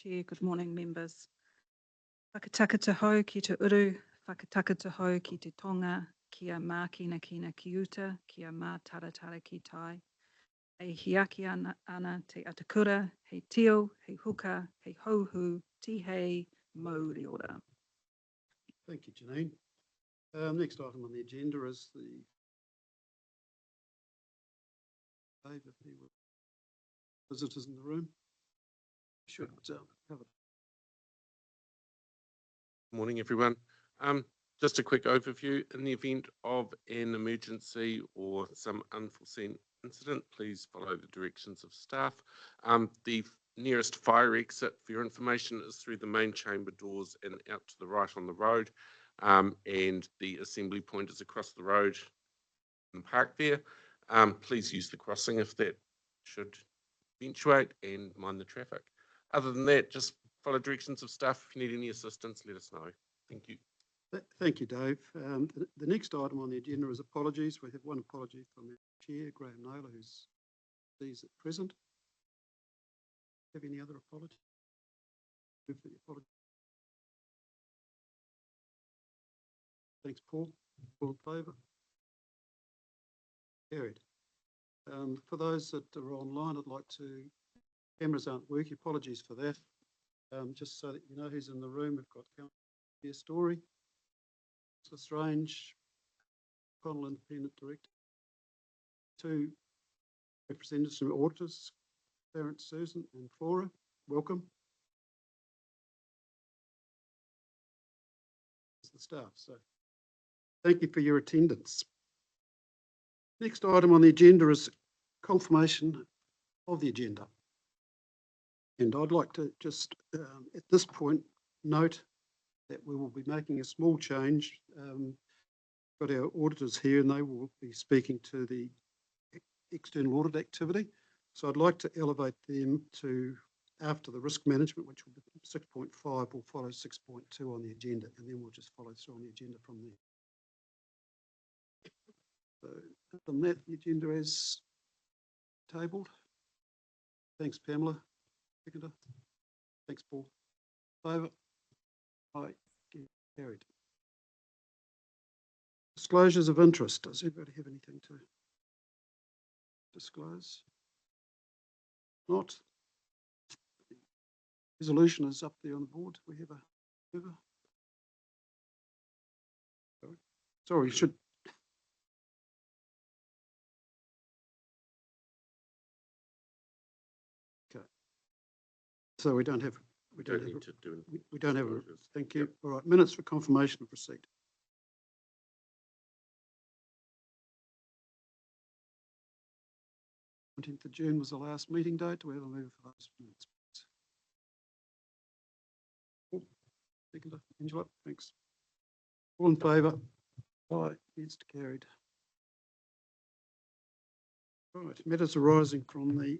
Chair. Good morning, members. Whakataka te hau ki te uru, whakataka te hau ki te tonga, kia mākina kina ki uta, kia mā taratara ki tai. Hei hiaki ana te atakura, hei tio, hei huka, hei hauhu, tihei, mauri ora. Thank you, Janine. Next item on the agenda is the visitors in the room. Should cover. Good morning, everyone. Just a quick overview. In the event of an emergency or some unforeseen incident, please follow the directions of staff. The nearest fire exit, for your information, is through the main chamber doors and out to the right on the road. And the assembly point is across the road in the park there. Please use the crossing if that should eventuate, and mind the traffic. Other than that, just follow directions of staff. If you need any assistance, let us know. Thank you. Thank you, Dave. The next item on the agenda is apologies. We have one apology from the Chair, Graham Naylor, who's at present. Have any other apology? Move for the apology. Thanks, Paul. All in favour? Carried. For those that are online, I'd like to, cameras aren't working, apologies for that. Just so that you know who's in the room, we've got Councillor Story, Councillor Strange, Connell Independent Director, two representatives from auditors, Clarence, Susan and Flora. Welcome. The staff, so thank you for your attendance. Next item on the agenda is confirmation of the agenda. And I'd like to just, at this point, note that we will be making a small change. Got our auditors here and they will be speaking to the external audit activity. So I'd like to elevate them to after the risk management, which will be 6.5, will follow 6.2 on the agenda, and then we'll just follow through on the agenda from there. So on that, the agenda is tabled. Thanks, Pamela. Seconder. Thanks, Paul. Favour? Aye. Carried. Disclosures of interest. Does everybody have anything to disclose? Not. Resolution is up there on the board. We have a mover. Sorry, you should. Okay. So we don't have. We don't have. We don't have. Thank you. Yep. All right. Minutes for confirmation of receipt. 19th of June was the last meeting date. Do we have a move for those minutes? Seconder, Angela, thanks. All in favour? Aye, it's carried. Right, matters arising from the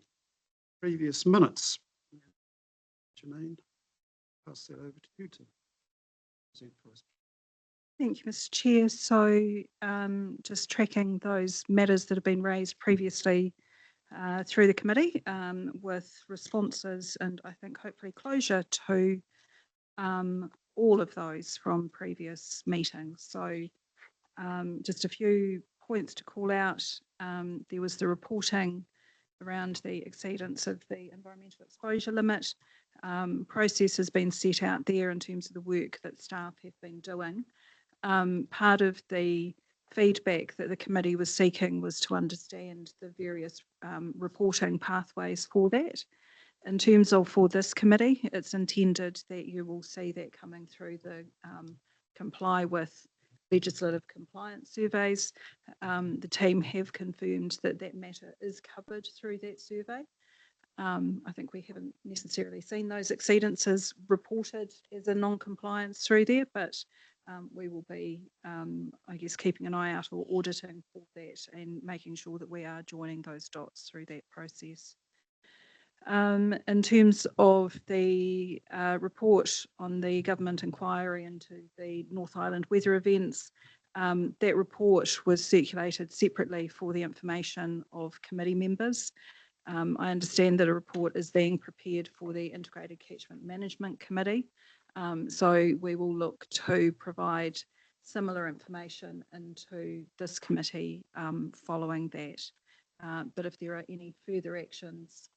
previous minutes. Janine, pass that over to you to present for us. Thank you, Mr. Chair. So just tracking those matters that have been raised previously through the committee with responses and I think hopefully closure to all of those from previous meetings. So just a few points to call out. There was the reporting around the exceedance of the environmental exposure limit. Process has been set out there in terms of the work that staff have been doing. Part of the feedback that the committee was seeking was to understand the various reporting pathways for that. In terms of for this committee, it's intended that you will see that coming through the comply with legislative compliance surveys. The team have confirmed that that matter is covered through that survey. I think we haven't necessarily seen those exceedances reported as a non-compliance through there, but we will be, I guess, keeping an eye out or auditing for that and making sure that we are joining those dots through that process. In terms of the report on the government inquiry into the North Island weather events, that report was circulated separately for the information of committee members. I understand that a report is being prepared for the Integrated Catchment Management Committee. So we will look to provide similar information into this committee following that. But if there are any further actions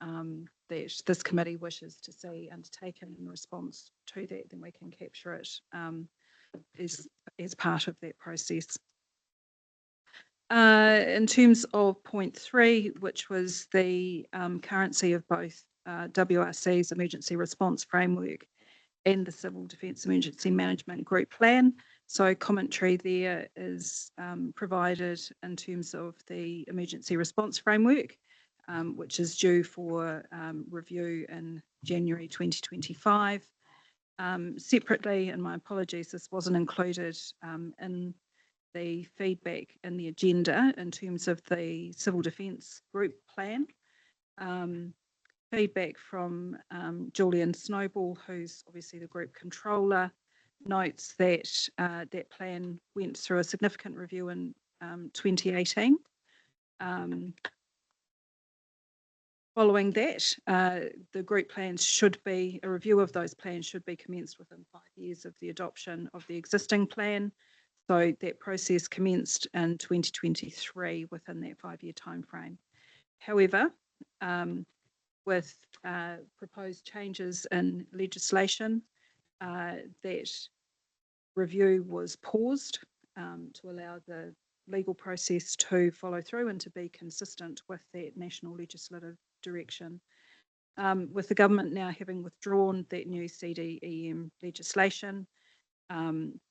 that this committee wishes to see undertaken in response to that, then we can capture it as part of that process. In terms of point 3, which was the currency of both WRC's emergency response framework and the Civil Defence Emergency Management Group Plan. So commentary there is provided in terms of the emergency response framework, which is due for review in January 2025. Separately, and my apologies, this wasn't included in the feedback in the agenda in terms of the Civil Defence Group Plan. Feedback from Julian Snowball, who's obviously the Group Controller, notes that that plan went through a significant review in 2018. Following that, the group plans should be, a review of those plans should be commenced within 5 years of the adoption of the existing plan. So that process commenced in 2023 within that 5-year timeframe. However, with proposed changes in legislation, that review was paused to allow the legal process to follow through and to be consistent with that national legislative direction. With the government now having withdrawn that new CDEM legislation,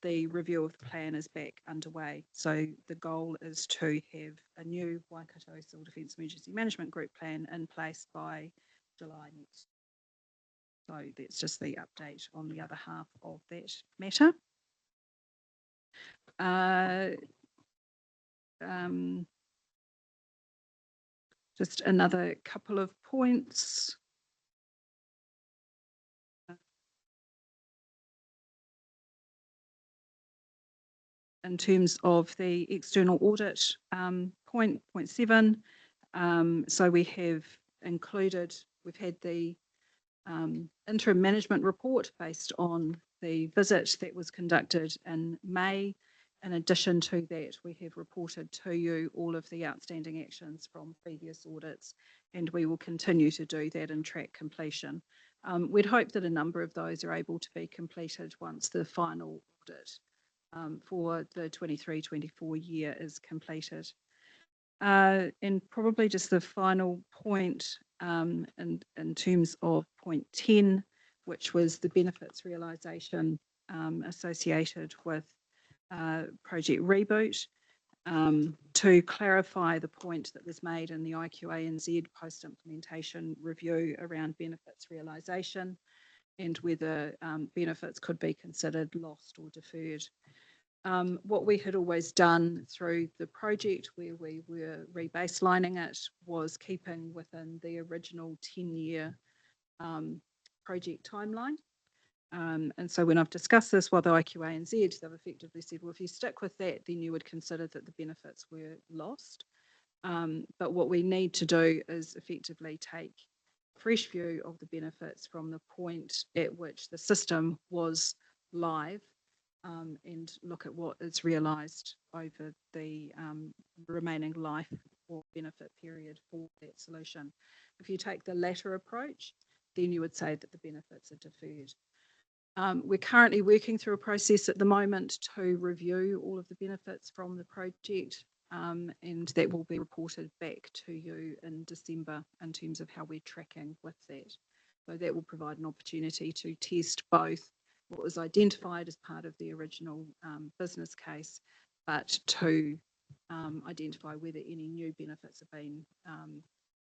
the review of the plan is back underway. So the goal is to have a new Waikato Civil Defence Emergency Management Group plan in place by July next. So that's just the update on the other half of that matter. Just another couple of points. In terms of the external audit, point 7, so we have included, we've had the interim management report based on the visit that was conducted in May. In addition to that, we have reported to you all of the outstanding actions from previous audits, and we will continue to do that and track completion. We'd hope that a number of those are able to be completed once the final audit for the 23-24 year is completed. And probably just the final point in terms of point 10, which was the benefits realisation associated with Project Reboot. To clarify the point that was made in the IQANZ post-implementation review around benefits realisation and whether benefits could be considered lost or deferred. What we had always done through the project where we were rebaselining it was keeping within the original 10-year project timeline. And so when I've discussed this with the IQANZ, they've effectively said, well, if you stick with that, then you would consider that the benefits were lost. But what we need to do is effectively take a fresh view of the benefits from the point at which the system was live and look at what is realised over the remaining life or benefit period for that solution. If you take the latter approach, then you would say that the benefits are deferred. We're currently working through a process at the moment to review all of the benefits from the project, and that will be reported back to you in December in terms of how we're tracking with that. So that will provide an opportunity to test both what was identified as part of the original business case, but to identify whether any new benefits have been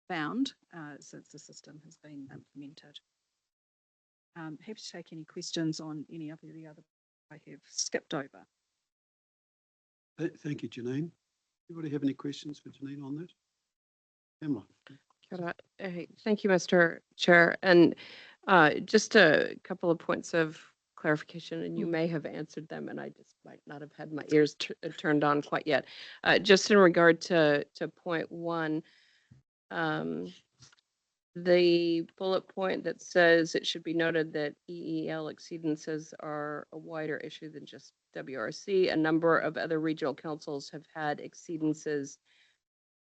found since the system has been implemented. Happy to take any questions on any of the other I have skipped over. Thank you, Janine. Anybody have any questions for Janine on that? Pamela. Thank you, Mr. Chair. And just a couple of points of clarification, and you may have answered them, and I just might not have had my ears turned on quite yet. Just in regard to point 1, The bullet point that says it should be noted that EEL exceedances are a wider issue than just WRC. A number of other regional councils have had exceedances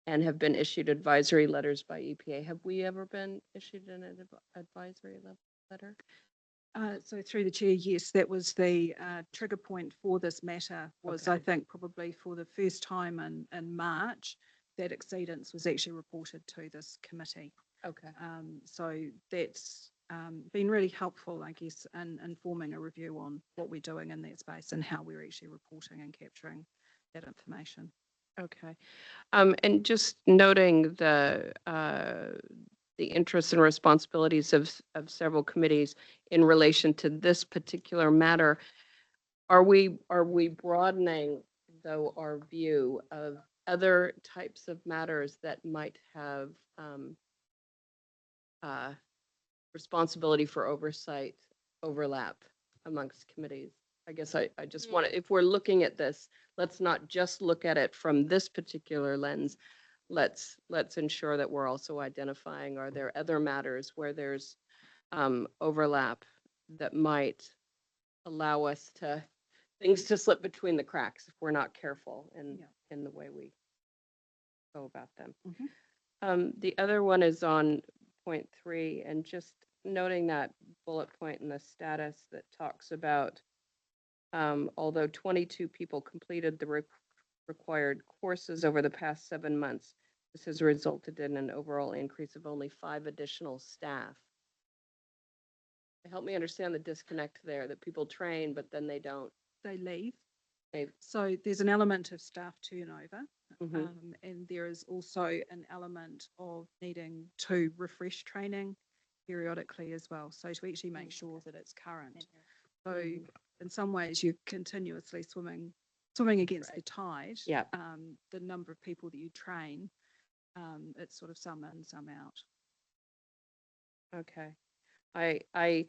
and have been issued advisory letters by EPA. Have we ever been issued an advisory letter? So through the chair, yes, that was the trigger point for this matter was, Okay. I think, probably for the first time in March, that exceedance was actually reported to this committee. Okay. So that's been really helpful, I guess, in informing a review on what we're doing in that space and how we're actually reporting and capturing that information. Okay. And just noting the interests and responsibilities of several committees in relation to this particular matter, are we broadening, though, our view of other types of matters that might have responsibility for oversight overlap amongst committees? I guess I just want to, if we're looking at this, let's not just look at it from this particular lens. Let's ensure that we're also identifying, are there other matters where there's overlap that might allow us to, things to slip between the cracks if we're not careful in the way we go about them. The other one is on point 3, and just noting that bullet point in the status that talks about although 22 people completed the required courses over the past 7 months, this has resulted in an overall increase of only 5 additional staff. Help me understand the disconnect there, that people train, but then they don't. They leave. So there's an element of staff turnover, and there is also an element of needing to refresh training periodically as well. So to actually make sure that it's current. So in some ways you're continuously swimming against the tide. Yeah. The number of people that you train, it's sort of some in, some out. Okay. I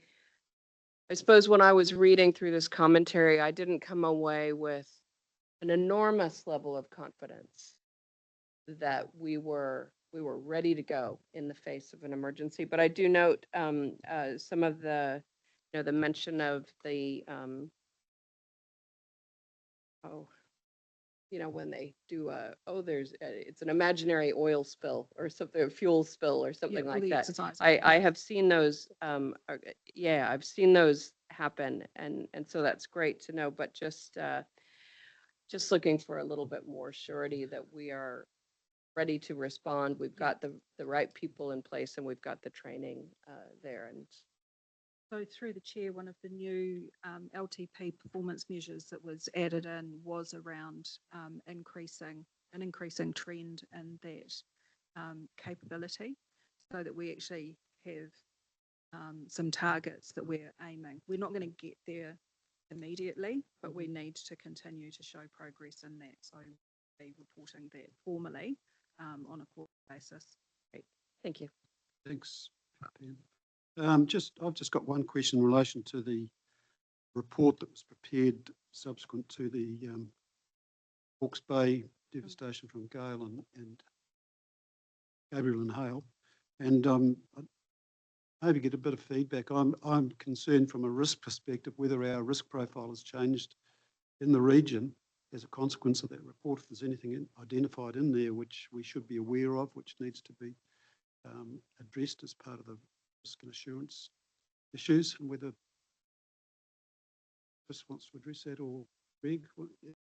suppose when I was reading through this commentary, I didn't come away with an enormous level of confidence that we were ready to go in the face of an emergency. But I do note some of the, the mention of the, when they do it's an imaginary oil spill or something, a fuel spill or something like that. I have seen those, I've seen those happen, and so that's great to know, but just looking for a little bit more surety that we are ready to respond. We've got the right people in place, and we've got the training there. And so through the chair, one of the new LTP performance measures that was added in was around an increasing trend in that capability, so that we actually have some targets that we're aiming. We're not going to get there immediately, but we need to continue to show progress in that. So we'll be reporting that formally on a quarterly basis. Great. Thank you. Thanks, Dan. I've just got one question in relation to the report that was prepared subsequent to the Hawke's Bay devastation from Gale and Gabriel and Hale, and maybe get a bit of feedback. I'm concerned from a risk perspective whether our risk profile has changed in the region as a consequence of that report. If there's anything identified in there which we should be aware of, which needs to be addressed as part of the risk and assurance issues, and whether Chris wants to address that, or Greg,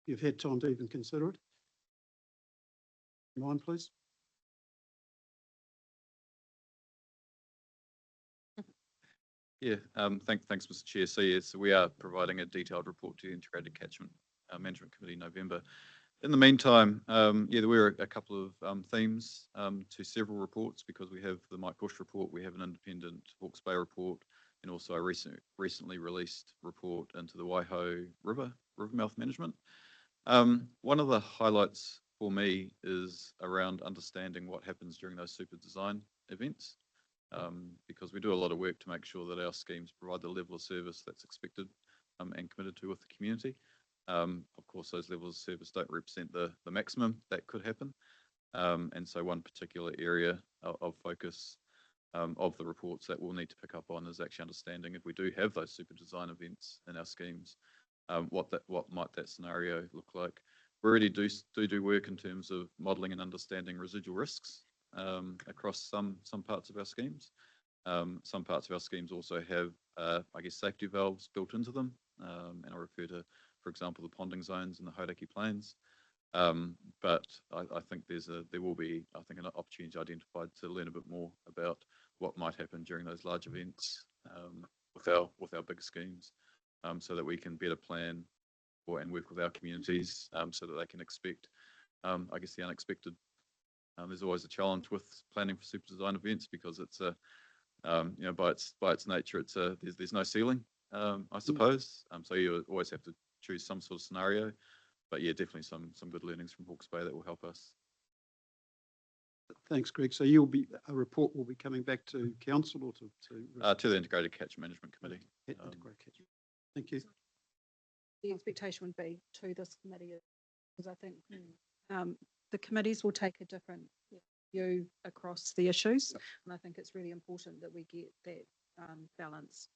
you've had time to even consider it. Mind, please. Yeah, thanks, Mr. Chair. So yes, we are providing a detailed report to the Integrated Catchment Management Committee in November. In the meantime, there were a couple of themes to several reports, because we have the Mike Bush report, we have an independent Hawke's Bay report, and also a recently released report into the Waiho River mouth management. One of the highlights for me is around understanding what happens during those super design events, because we do a lot of work to make sure that our schemes provide the level of service that's expected and committed to with the community. Of course, those levels of service don't represent the maximum that could happen. And so one particular area of focus of the reports that we'll need to pick up on is actually understanding if we do have those super design events in our schemes, what might that scenario look like. We already do work in terms of modelling and understanding residual risks across some parts of our schemes. Some parts of our schemes also have, I guess, safety valves built into them, and I refer to, for example, the ponding zones and the Hauraki plains. But I think there will be, I think, an opportunity identified to learn a bit more about what might happen during those large events with our big schemes, so that we can better plan and work with our communities so that they can expect, I guess, the unexpected. There's always a challenge with planning for super design events because it's by its nature, there's no ceiling, I suppose. So you always have to choose some sort of scenario. But yeah, definitely some good learnings from Hawke's Bay that will help us. Thanks, Greg. So a report will be coming back to council or To the Integrated Catchment Management Committee. Integrated Catchment. Thank you. The expectation would be to this committee, because I think the committees will take a different view across the issues, and I think it's really important that we get that balance.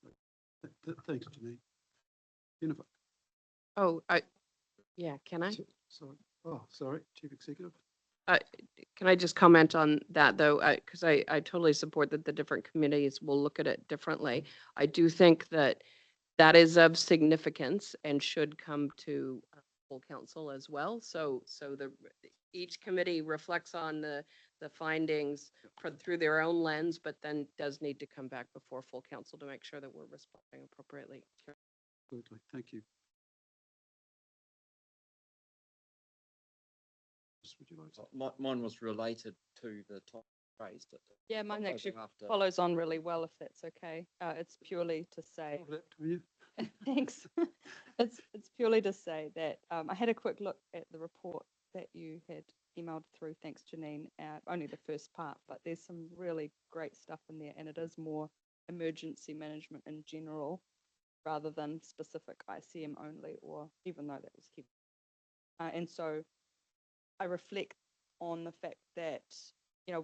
Thanks, Janine. Jennifer. Oh, yeah, can I? Sorry. Oh, sorry, Chief Executive. Can I just comment on that though? Because I totally support that the different committees will look at it differently. I do think that is of significance and should come to full council as well. So each committee reflects on the findings through their own lens, but then does need to come back before full council to make sure that we're responding appropriately. Absolutely. Thank you. Would you like to? Mine was related to the topic raised. Yeah, mine actually follows on really well, if that's okay. It's purely to say, Hold that to you. thanks. It's purely to say that I had a quick look at the report that you had emailed through. Thanks, Janine. Only the first part, but there's some really great stuff in there, and it is more emergency management in general rather than specific ICM only, or even though that was key. And so I reflect on the fact that,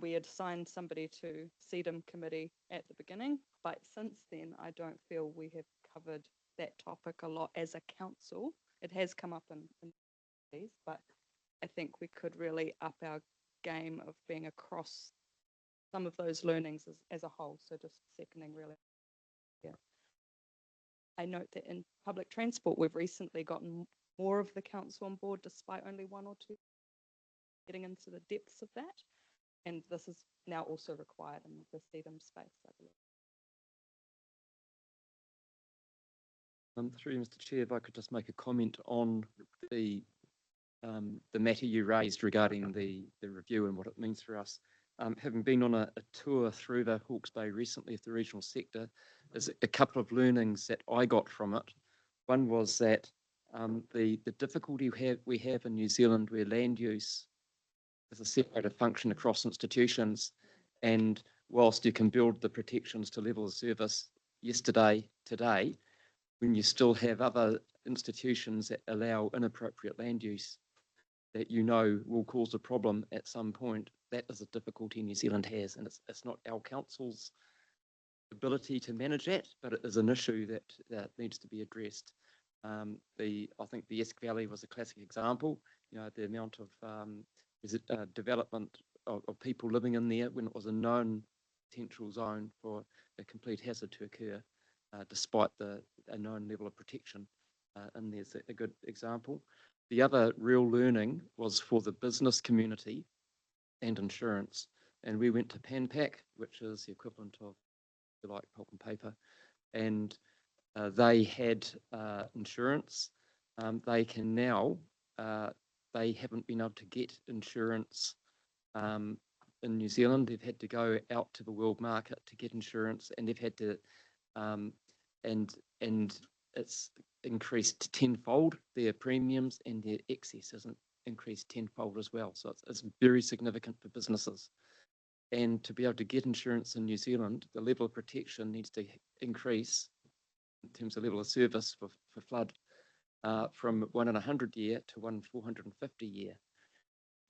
we had assigned somebody to CDM committee at the beginning, but since then, I don't feel we have covered that topic a lot as a council. It has come up in these, but I think we could really up our game of being across some of those learnings as a whole. So just seconding really. Yeah. I note that in public transport, we've recently gotten more of the council on board, despite only one or two getting into the depths of that. And this is now also required in the CDM space, I believe. Through Mr. Chair, if I could just make a comment on the matter you raised regarding the review and what it means for us. Having been on a tour through the Hawke's Bay recently of the regional sector, there's a couple of learnings that I got from it. One was that the difficulty we have in New Zealand where land use is a separated function across institutions, and whilst you can build the protections to level of service today, when you still have other institutions that allow inappropriate land use that will cause a problem at some point, that is a difficulty New Zealand has, and it's not our council's ability to manage that, but it is an issue that needs to be addressed. I think the Esk Valley was a classic example. The amount of development of people living in there when it was a known potential zone for a complete hazard to occur, despite a known level of protection. And there's a good example. The other real learning was for the business community and insurance. And we went to PanPac, which is the equivalent of, if you like, pulp and paper. And they had insurance. They can now, they haven't been able to get insurance in New Zealand. They've had to go out to the world market to get insurance, and they've had to, and it's increased tenfold, their premiums, and their excess has increased tenfold as well. So it's very significant for businesses. And to be able to get insurance in New Zealand, the level of protection needs to increase in terms of level of service for flood from 1 in 100 year to 1 in 450 year.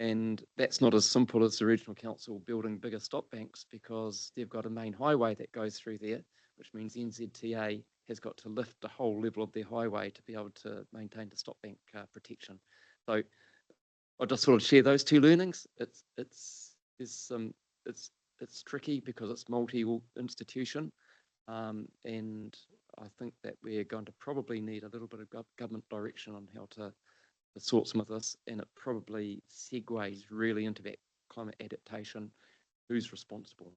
And that's not as simple as the regional council building bigger stop banks, because they've got a main highway that goes through there, which means NZTA has got to lift the whole level of their highway to be able to maintain the stop bank protection. So I'll just sort of share those two learnings. It's tricky because it's multi-institution, and I think that we're going to probably need a little bit of government direction on how to sort some of this, and it probably segues really into that climate adaptation, who's responsible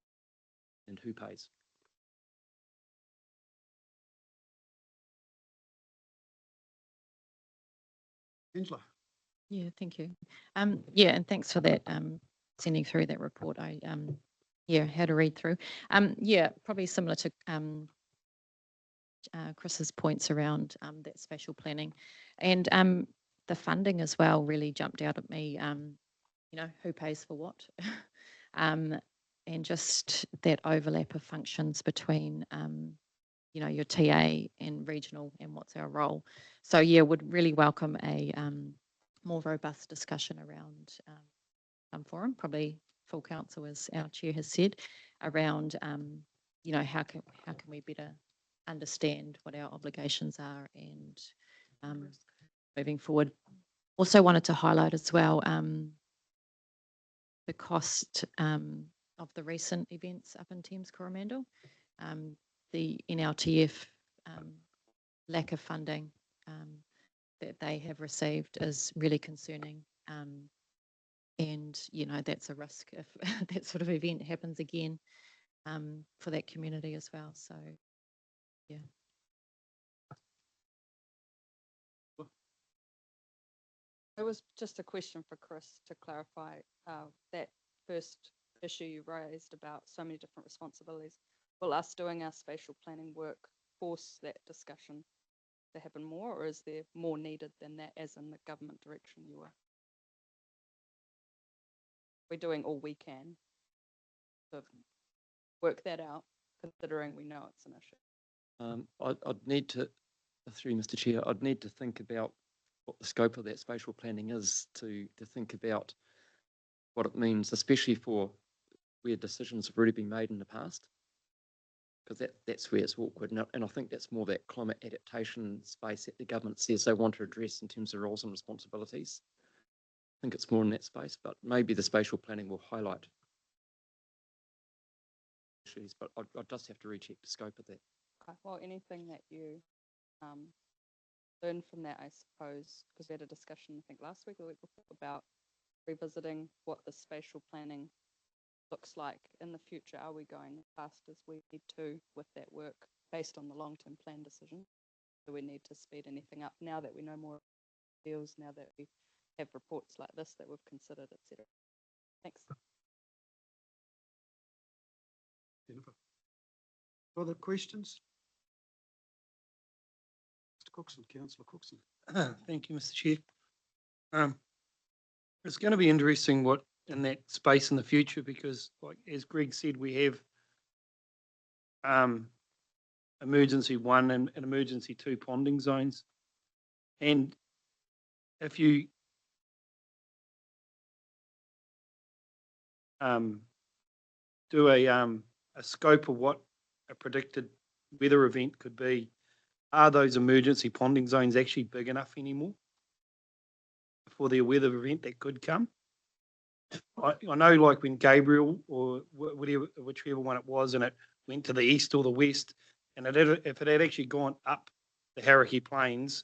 and who pays. Angela. Yeah, thank you. Yeah, and thanks for that, sending through that report. I yeah, had a read through. Yeah, probably similar to Chris's points around that spatial planning, and the funding as well really jumped out at me. You know, who pays for what, and just that overlap of functions between you know, your TA and regional, and what's our role. So yeah, would really welcome a more robust discussion around some forum, probably full council, as our chair has said, around you know, how can we better understand what our obligations are, and moving forward. Also wanted to highlight as well the cost of the recent events up in Thames Coromandel. The NLTF lack of funding that they have received is really concerning. And, you know, that's a risk if that sort of event happens again for that community as well. So, yeah. It was just a question for Chris to clarify that first issue you raised about so many different responsibilities. Will us doing our spatial planning work force that discussion to happen more, or is there more needed than that, as in the government direction you are? We're doing all we can to work that out, considering we know it's an issue. I'd need to, through Mr. Chair, I'd need to think about what the scope of that spatial planning is, to think about what it means, especially for where decisions have already been made in the past, because that's where it's awkward. And I think that's more that climate adaptation space that the government says they want to address in terms of roles and responsibilities. I think it's more in that space, but maybe the spatial planning will highlight issues, but I'd just have to recheck the scope of that. Okay. Well, anything that you learn from that, I suppose, because we had a discussion, I think last week or the week before, about revisiting what the spatial planning looks like in the future. Are we going as fast as we need to with that work based on the long-term plan decision? Do we need to speed anything up now that we know more deals, now that we have reports like this that we've considered, etc.? Thanks. Jennifer. Other questions? Mr. Cookson, Councillor Cookson. Thank you, Mr. Chair. It's going to be interesting what in that space in the future, because, like as Greg said, we have emergency 1 and emergency 2 ponding zones, and if you do a scope of what a predicted weather event could be, are those emergency ponding zones actually big enough anymore for the weather event that could come? I know, like when Gabriel or whichever one it was, and it went to the east or the west, and if it had actually gone up the KARAKIA Plains,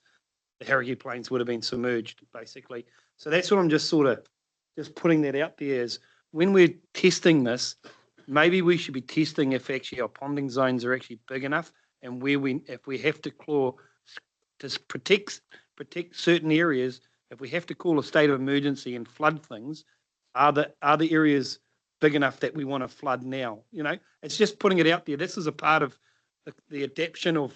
the KARAKIA Plains would have been submerged, basically. So that's what I'm just sort of just putting that out there, is when we're testing this, maybe we should be testing if actually our ponding zones are actually big enough, and if we have to claw to protect certain areas, if we have to call a state of emergency and flood things, are the areas big enough that we want to flood now? You know, it's just putting it out there. This is a part of the adaptation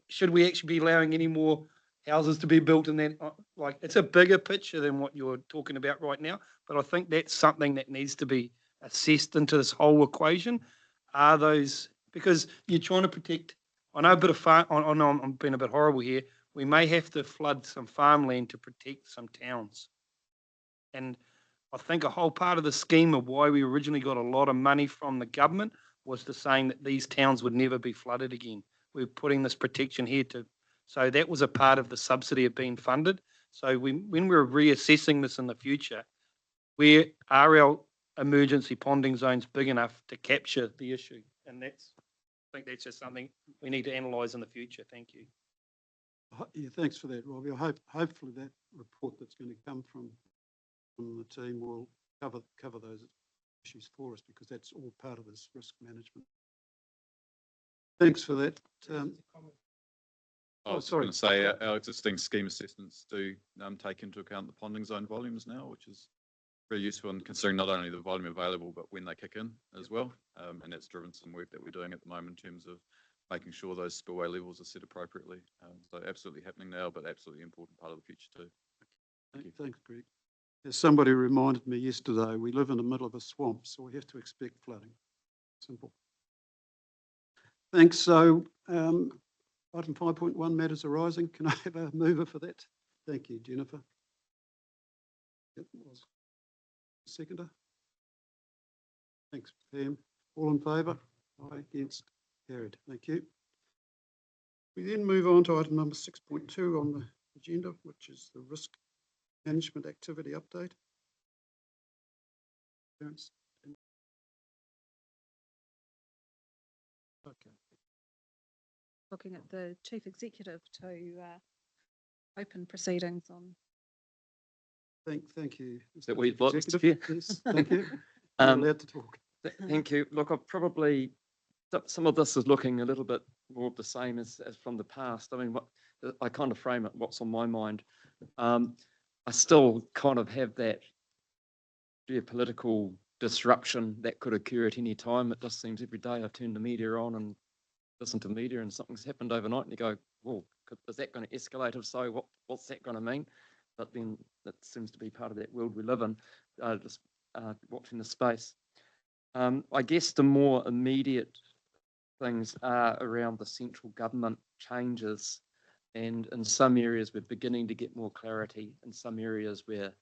should we actually be allowing any more houses to be built in that? Like, it's a bigger picture than what you're talking about right now, but I think that's something that needs to be assessed into this whole equation. Are those, because you're trying to protect, I know a bit of I know I'm being a bit horrible here, we may have to flood some farmland to protect some towns. And I think a whole part of the scheme of why we originally got a lot of money from the government was to saying that these towns would never be flooded again. We're putting this protection here so that was a part of the subsidy of being funded. So when we're reassessing this in the future, where are our emergency ponding zones big enough to capture the issue? And I think that's just something we need to analyse in the future. Thank you. Yeah, thanks for that, Robbie. Hopefully that report that's going to come from the team will cover those issues for us, because that's all part of this risk management. Thanks for that. I was sorry. going to say our existing scheme assessments do take into account the ponding zone volumes now, which is very useful in considering not only the volume available, but when they kick in as well. And that's driven some work that we're doing at the moment in terms of making sure those spillway levels are set appropriately. So absolutely happening now, but absolutely important part of the future too. Thanks, Greg. As somebody reminded me yesterday, we live in the middle of a swamp, so we have to expect flooding. Simple. Thanks. So item 5.1, matters arising. Can I have a mover for that? Thank you, Jennifer. Seconder. Thanks, Pam. All in favour? Aye, against? Carried. Thank you. We then move on to item number 6.2 on the agenda, which is the risk management activity update. Okay. Looking at the chief executive to open proceedings on. Thank you. Is that what you'd like, Mr. Executive. Chair? Yes, thank you. You're allowed to talk. Thank you. Look, I've probably, some of this is looking a little bit more of the same as from the past. I mean, I kind of frame it, what's on my mind. I still kind of have that geopolitical disruption that could occur at any time. It just seems every day I turn the media on and listen to media and something's happened overnight and you go, well, is that going to escalate? If so, what's that going to mean? But then that seems to be part of that world we live in, just watching the space. I guess the more immediate things are around the central government changes, and in some areas we're beginning to get more clarity. In some areas we're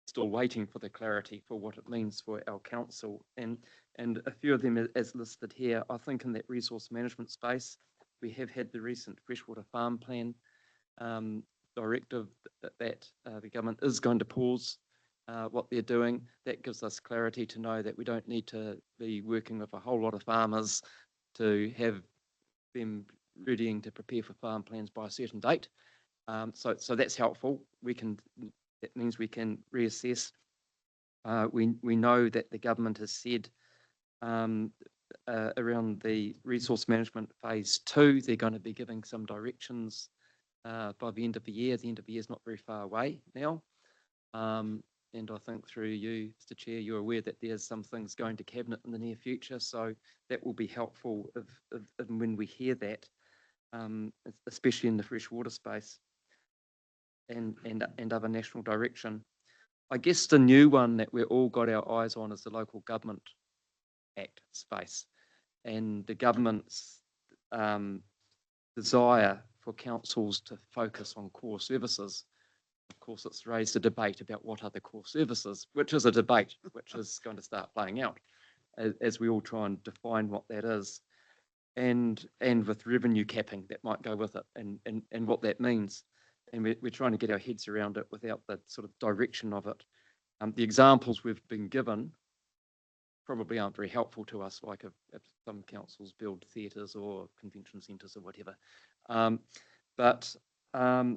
still waiting for the clarity for what it means for our council, and a few of them as listed here. I think in that resource management space, we have had the recent freshwater farm plan directive that the government is going to pause what they're doing. That gives us clarity to know that we don't need to be working with a whole lot of farmers to have them readying to prepare for farm plans by a certain date. So that's helpful. That means we can reassess. We know that the government has said around the resource management phase 2, they're going to be giving some directions by the end of the year. The end of the year is not very far away now. And I think through you, Mr. Chair, you're aware that there's some things going to Cabinet in the near future. So that will be helpful if when we hear that, especially in the freshwater space and other national direction. I guess the new one that we've all got our eyes on is the Local Government Act space, and the government's desire for councils to focus on core services. Of course, it's raised a debate about what are the core services, which is a debate which is going to start playing out as we all try and define what that is, and with revenue capping that might go with it, and what that means. And we're trying to get our heads around it without the sort of direction of it. The examples we've been given probably aren't very helpful to us, like if some councils build theatres or convention centres or whatever. But I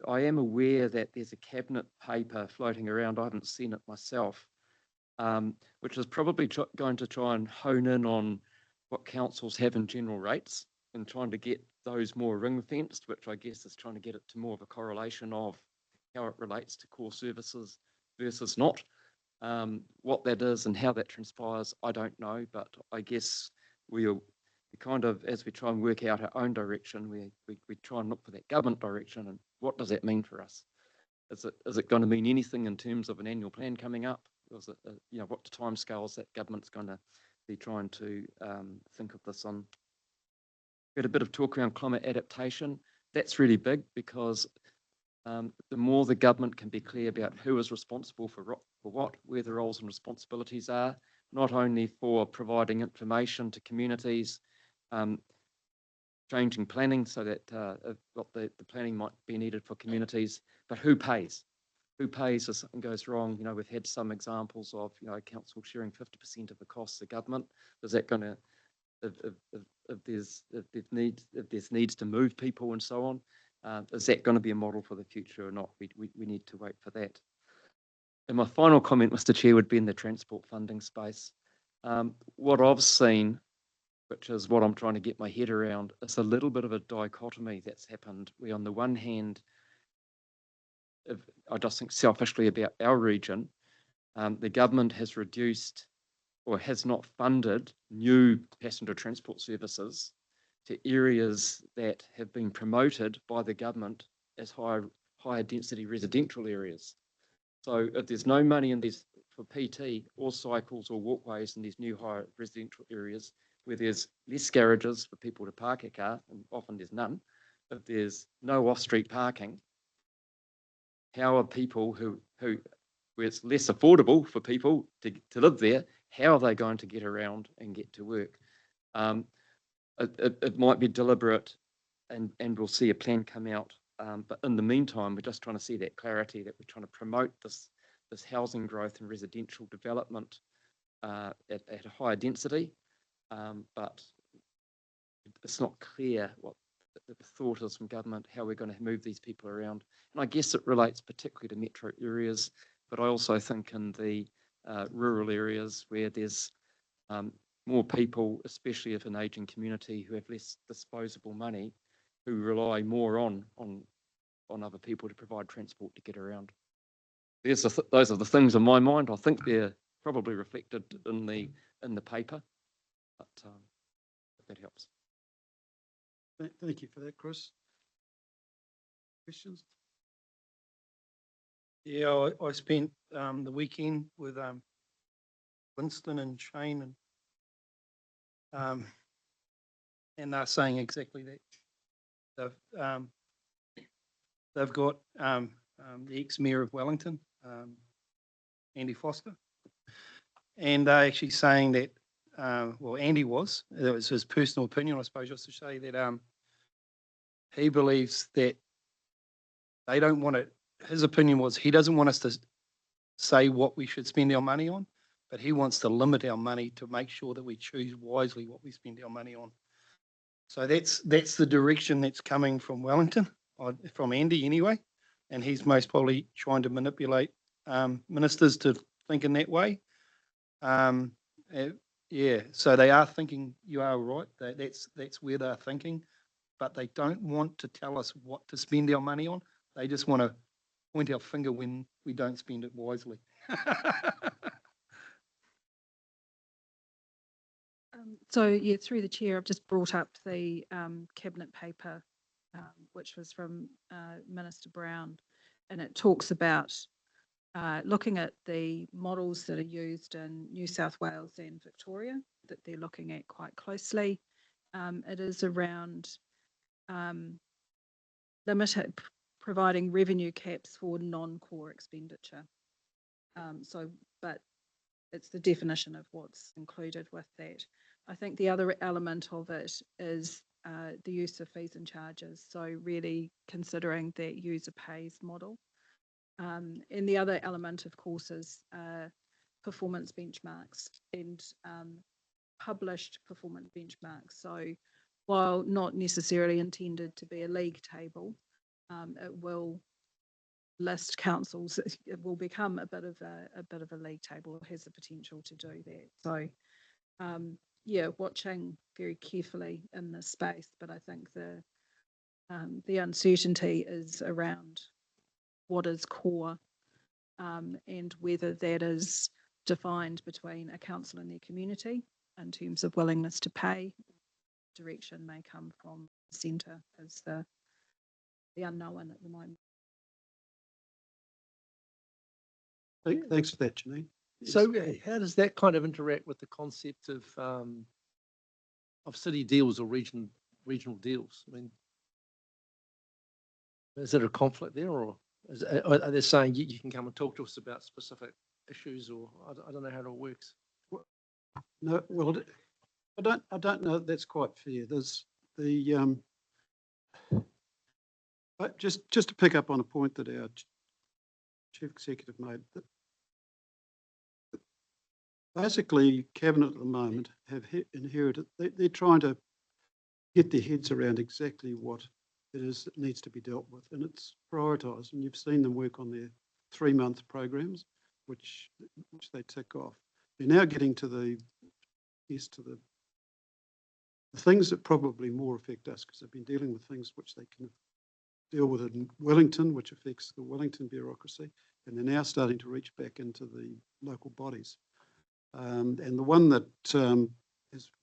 am aware that there's a cabinet paper floating around. I haven't seen it myself, which is probably going to try and hone in on what councils have in general rates and trying to get those more ring-fenced, which I guess is trying to get it to more of a correlation of how it relates to core services versus not. What that is and how that transpires, I don't know, but I guess we kind of, as we try and work out our own direction, we try and look for that government direction and what does that mean for us? Is it going to mean anything in terms of an annual plan coming up? Or is it, what the timescales that government's going to be trying to think of this on? We had a bit of talk around climate adaptation. That's really big because the more the government can be clear about who is responsible for what, where the roles and responsibilities are, not only for providing information to communities, changing planning so that what the planning might be needed for communities, but who pays? Who pays if something goes wrong? You know, we've had some examples of, you know, council sharing 50% of the costs of government. Is that going to, if there's needs to move people and so on, is that going to be a model for the future or not? We need to wait for that. And my final comment, Mr. Chair, would be in the transport funding space. What I've seen, which is what I'm trying to get my head around, is a little bit of a dichotomy that's happened, where on the one hand, I just think selfishly about our region, the government has reduced or has not funded new passenger transport services to areas that have been promoted by the government as higher density residential areas. So if there's no money in these for PT or cycles or walkways in these new higher residential areas where there's less garages for people to park a car, and often there's none, if there's no off-street parking, how are people where it's less affordable for people to live there, how are they going to get around and get to work? It might be deliberate, and we'll see a plan come out. But in the meantime, we're just trying to see that clarity that we're trying to promote this housing growth and residential development at a higher density, but it's not clear what the thought is from government, how we're going to move these people around. And I guess it relates particularly to metro areas, but I also think in the rural areas where there's more people, especially if an ageing community, who have less disposable money, who rely more on other people to provide transport to get around. Those are the things in my mind. I think they're probably reflected in the paper, but that helps. Thank you for that, Chris. Questions? Yeah, I spent the weekend with Winston and Shane, and they're saying exactly that. They've got the ex-mayor of Wellington, Andy Foster, and they're actually saying that, well, Andy it was his personal opinion, I suppose, just to say that he believes that they don't want it. His opinion was he doesn't want us to say what we should spend our money on, but he wants to limit our money to make sure that we choose wisely what we spend our money on. So that's the direction that's coming from Wellington, from Andy anyway, and he's most probably trying to manipulate ministers to think in that way. Yeah, so they are thinking, you are right, that's where they're thinking, but they don't want to tell us what to spend our money on. They just want to point our finger when we don't spend it wisely. So yeah, through the chair, I've just brought up the cabinet paper, which was from Minister Brown, and it talks about looking at the models that are used in New South Wales and Victoria that they're looking at quite closely. It is around providing revenue caps for non-core expenditure. But it's the definition of what's included with that. I think the other element of it is the use of fees and charges. So really considering that user pays model. And the other element, of course, is performance benchmarks and published performance benchmarks. So while not necessarily intended to be a league table, it will list councils. It will become a bit of a league table, has the potential to do that. So yeah, watching very carefully in this space, but I think the uncertainty is around what is core and whether that is defined between a council and their community in terms of willingness to pay. Direction may come from the centre as the unknown at the moment. Thanks for that, Janine. So how does that kind of interact with the concept of city deals or regional deals? I mean, Is there a conflict there, or are they saying you can come and talk to us about specific issues, or I don't know how it all works? No, well, I don't know that that's quite fair. There's the, but just to pick up on a point that our chief executive made, that basically Cabinet at the moment have inherited, they're trying to get their heads around exactly what it is that needs to be dealt with, and it's prioritised. And you've seen them work on their 3-month programs, which they tick off. They're now getting to the things that probably more affect us, because they've been dealing with things which they can deal with in Wellington, which affects the Wellington bureaucracy, and they're now starting to reach back into the local bodies. And the one that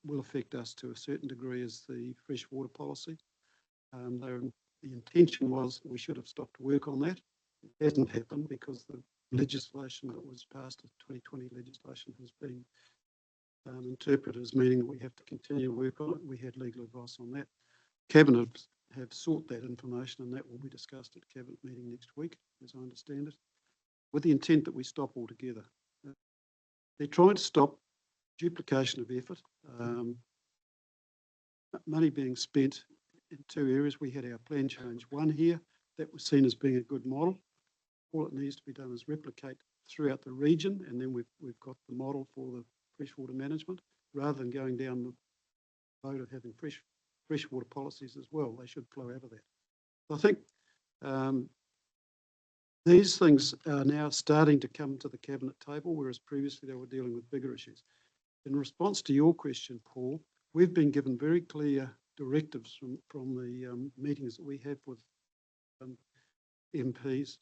will affect us to a certain degree is the fresh water policy. The intention was we should have stopped work on that. It hasn't happened because the legislation that was passed, the 2020 legislation, has been interpreted as meaning that we have to continue work on it. We had legal advice on that. Cabinet have sought that information, and that will be discussed at Cabinet meeting next week, as I understand it, with the intent that we stop altogether. They're trying to stop duplication of effort, money being spent in 2 areas. We had our plan change 1 here that was seen as being a good model. All it needs to be done is replicate throughout the region, and then we've got the model for the freshwater management, rather than going down the road of having freshwater policies as well. They should flow out of that. I think these things are now starting to come to the Cabinet table, whereas previously they were dealing with bigger issues. In response to your question, Paul, we've been given very clear directives from the meetings that we have with MPs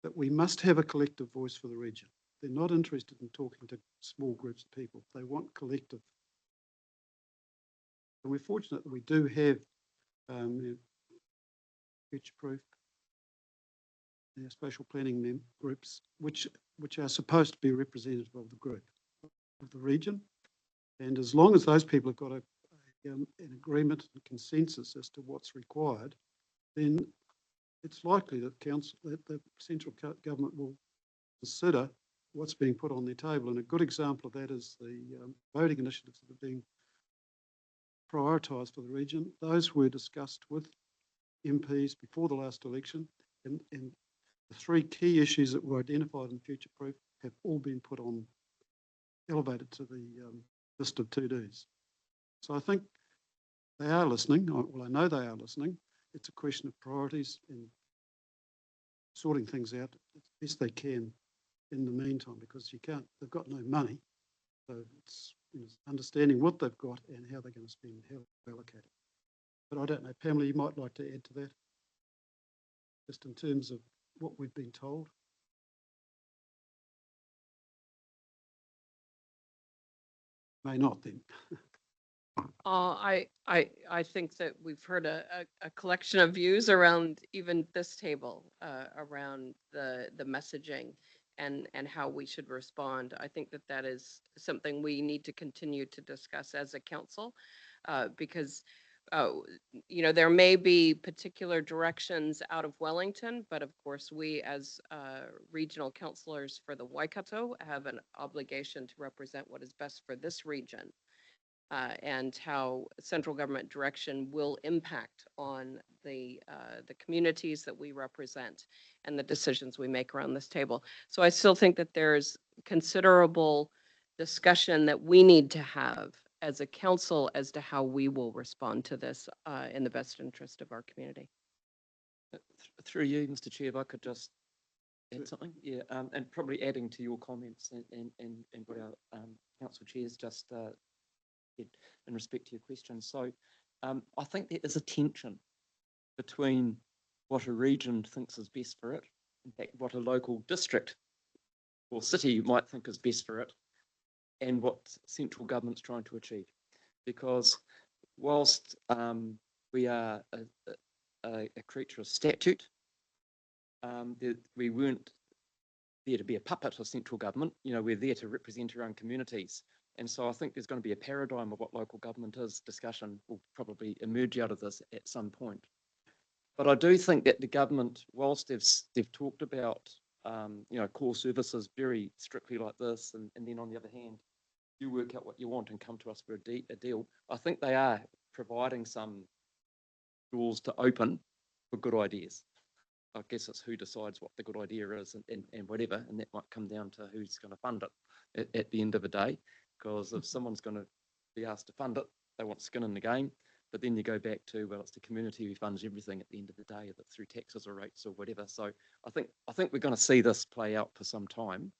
that we must have a collective voice for the region. They're not interested in talking to small groups of people. They want collective. And we're fortunate that we do have future-proof spatial planning groups, which are supposed to be representative of the group, of the region. And as long as those people have got an agreement and consensus as to what's required, then it's likely that the central government will consider what's being put on their table. And a good example of that is the voting initiatives that are being prioritised for the region. Those were discussed with MPs before the last election, and the 3 key issues that were identified in Future Proof have all been put on, elevated to the list of to-dos. So I think they are listening. Well, I know they are listening. It's a question of priorities and sorting things out as best they can in the meantime, because they've got no money. So it's understanding what they've got and how they're going to spend, how to allocate it. But I don't know, Pamela, you might like to add to that, just in terms of what we've been told. May not then. I think that we've heard a collection of views around even this table, around the messaging and how we should respond. I think that is something we need to continue to discuss as a council, because there may be particular directions out of Wellington, but of course we as regional councillors for the Waikato have an obligation to represent what is best for this region. And how central government direction will impact on the communities that we represent and the decisions we make around this table. So I still think that there's considerable discussion that we need to have as a council as to how we will respond to this in the best interest of our community. Through you, Mr. Chair, if I could just add something, yeah, and probably adding to your comments and what our council chairs just said in respect to your question. So I think there is a tension between what a region thinks is best for it, in fact, what a local district or city might think is best for it, and what central government's trying to achieve. Because whilst we are a creature of statute, we weren't there to be a puppet of central government. We're there to represent our own communities. And so I think there's going to be a paradigm of what local government is. Discussion will probably emerge out of this at some point. But I do think that the government, whilst they've talked about, core services very strictly like this, and then on the other hand, you work out what you want and come to us for a deal. I think they are providing some doors to open for good ideas. I guess it's who decides what the good idea is and whatever, and that might come down to who's going to fund it at the end of the day. Because if someone's going to be asked to fund it, they want skin in the game. But then you go back to, well, it's the community who funds everything at the end of the day, if it's through taxes or rates or whatever. So I think we're going to see this play out for some time.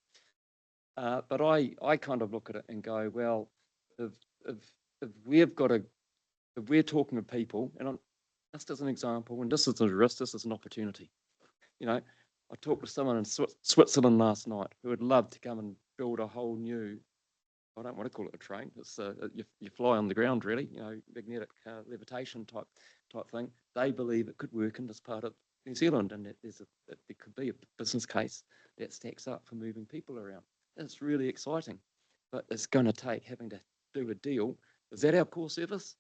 But I kind of look at it and go, well, if we're talking to people, and just as an example, and this is a risk, this is an opportunity. I talked to someone in Switzerland last night who would love to come and build a whole new, I don't want to call it a train, it's you fly on the ground really, magnetic levitation type thing. They believe it could work in this part of New Zealand, and that there could be a business case that stacks up for moving people around. It's really exciting, but it's going to take having to do a deal. Is that our core service?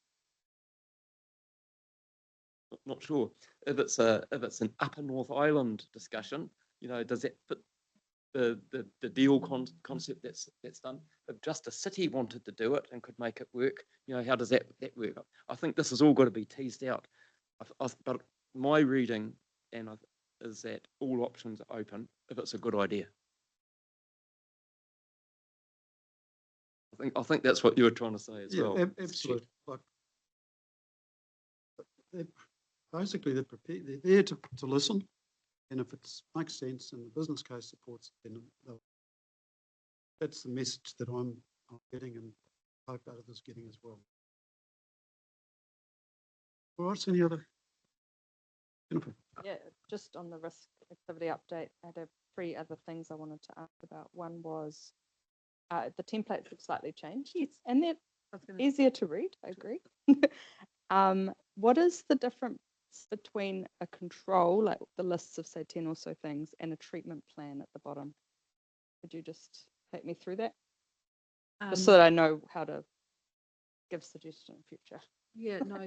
Not sure. If it's an Upper North Island discussion, does that fit the deal concept that's done? If just a city wanted to do it and could make it work, how does that work? I think this has all got to be teased out. But my reading is that all options are open if it's a good idea. I think that's what you were trying to say as well. Absolutely. Basically, they're prepared. They're there to listen, and if it makes sense and the business case supports it, then that's the message that I'm getting, and hope others getting as well. All right, any other? Jennifer? Yeah, just on the risk activity update, I had 3 other things I wanted to ask about. One was the templates have slightly changed. Yes. And they're easier to read, I agree. What is the difference between a control, like the lists of say 10 or so things, and a treatment plan at the bottom? Could you just take me through that? Just so that I know how to give suggestion in future. Yeah, no,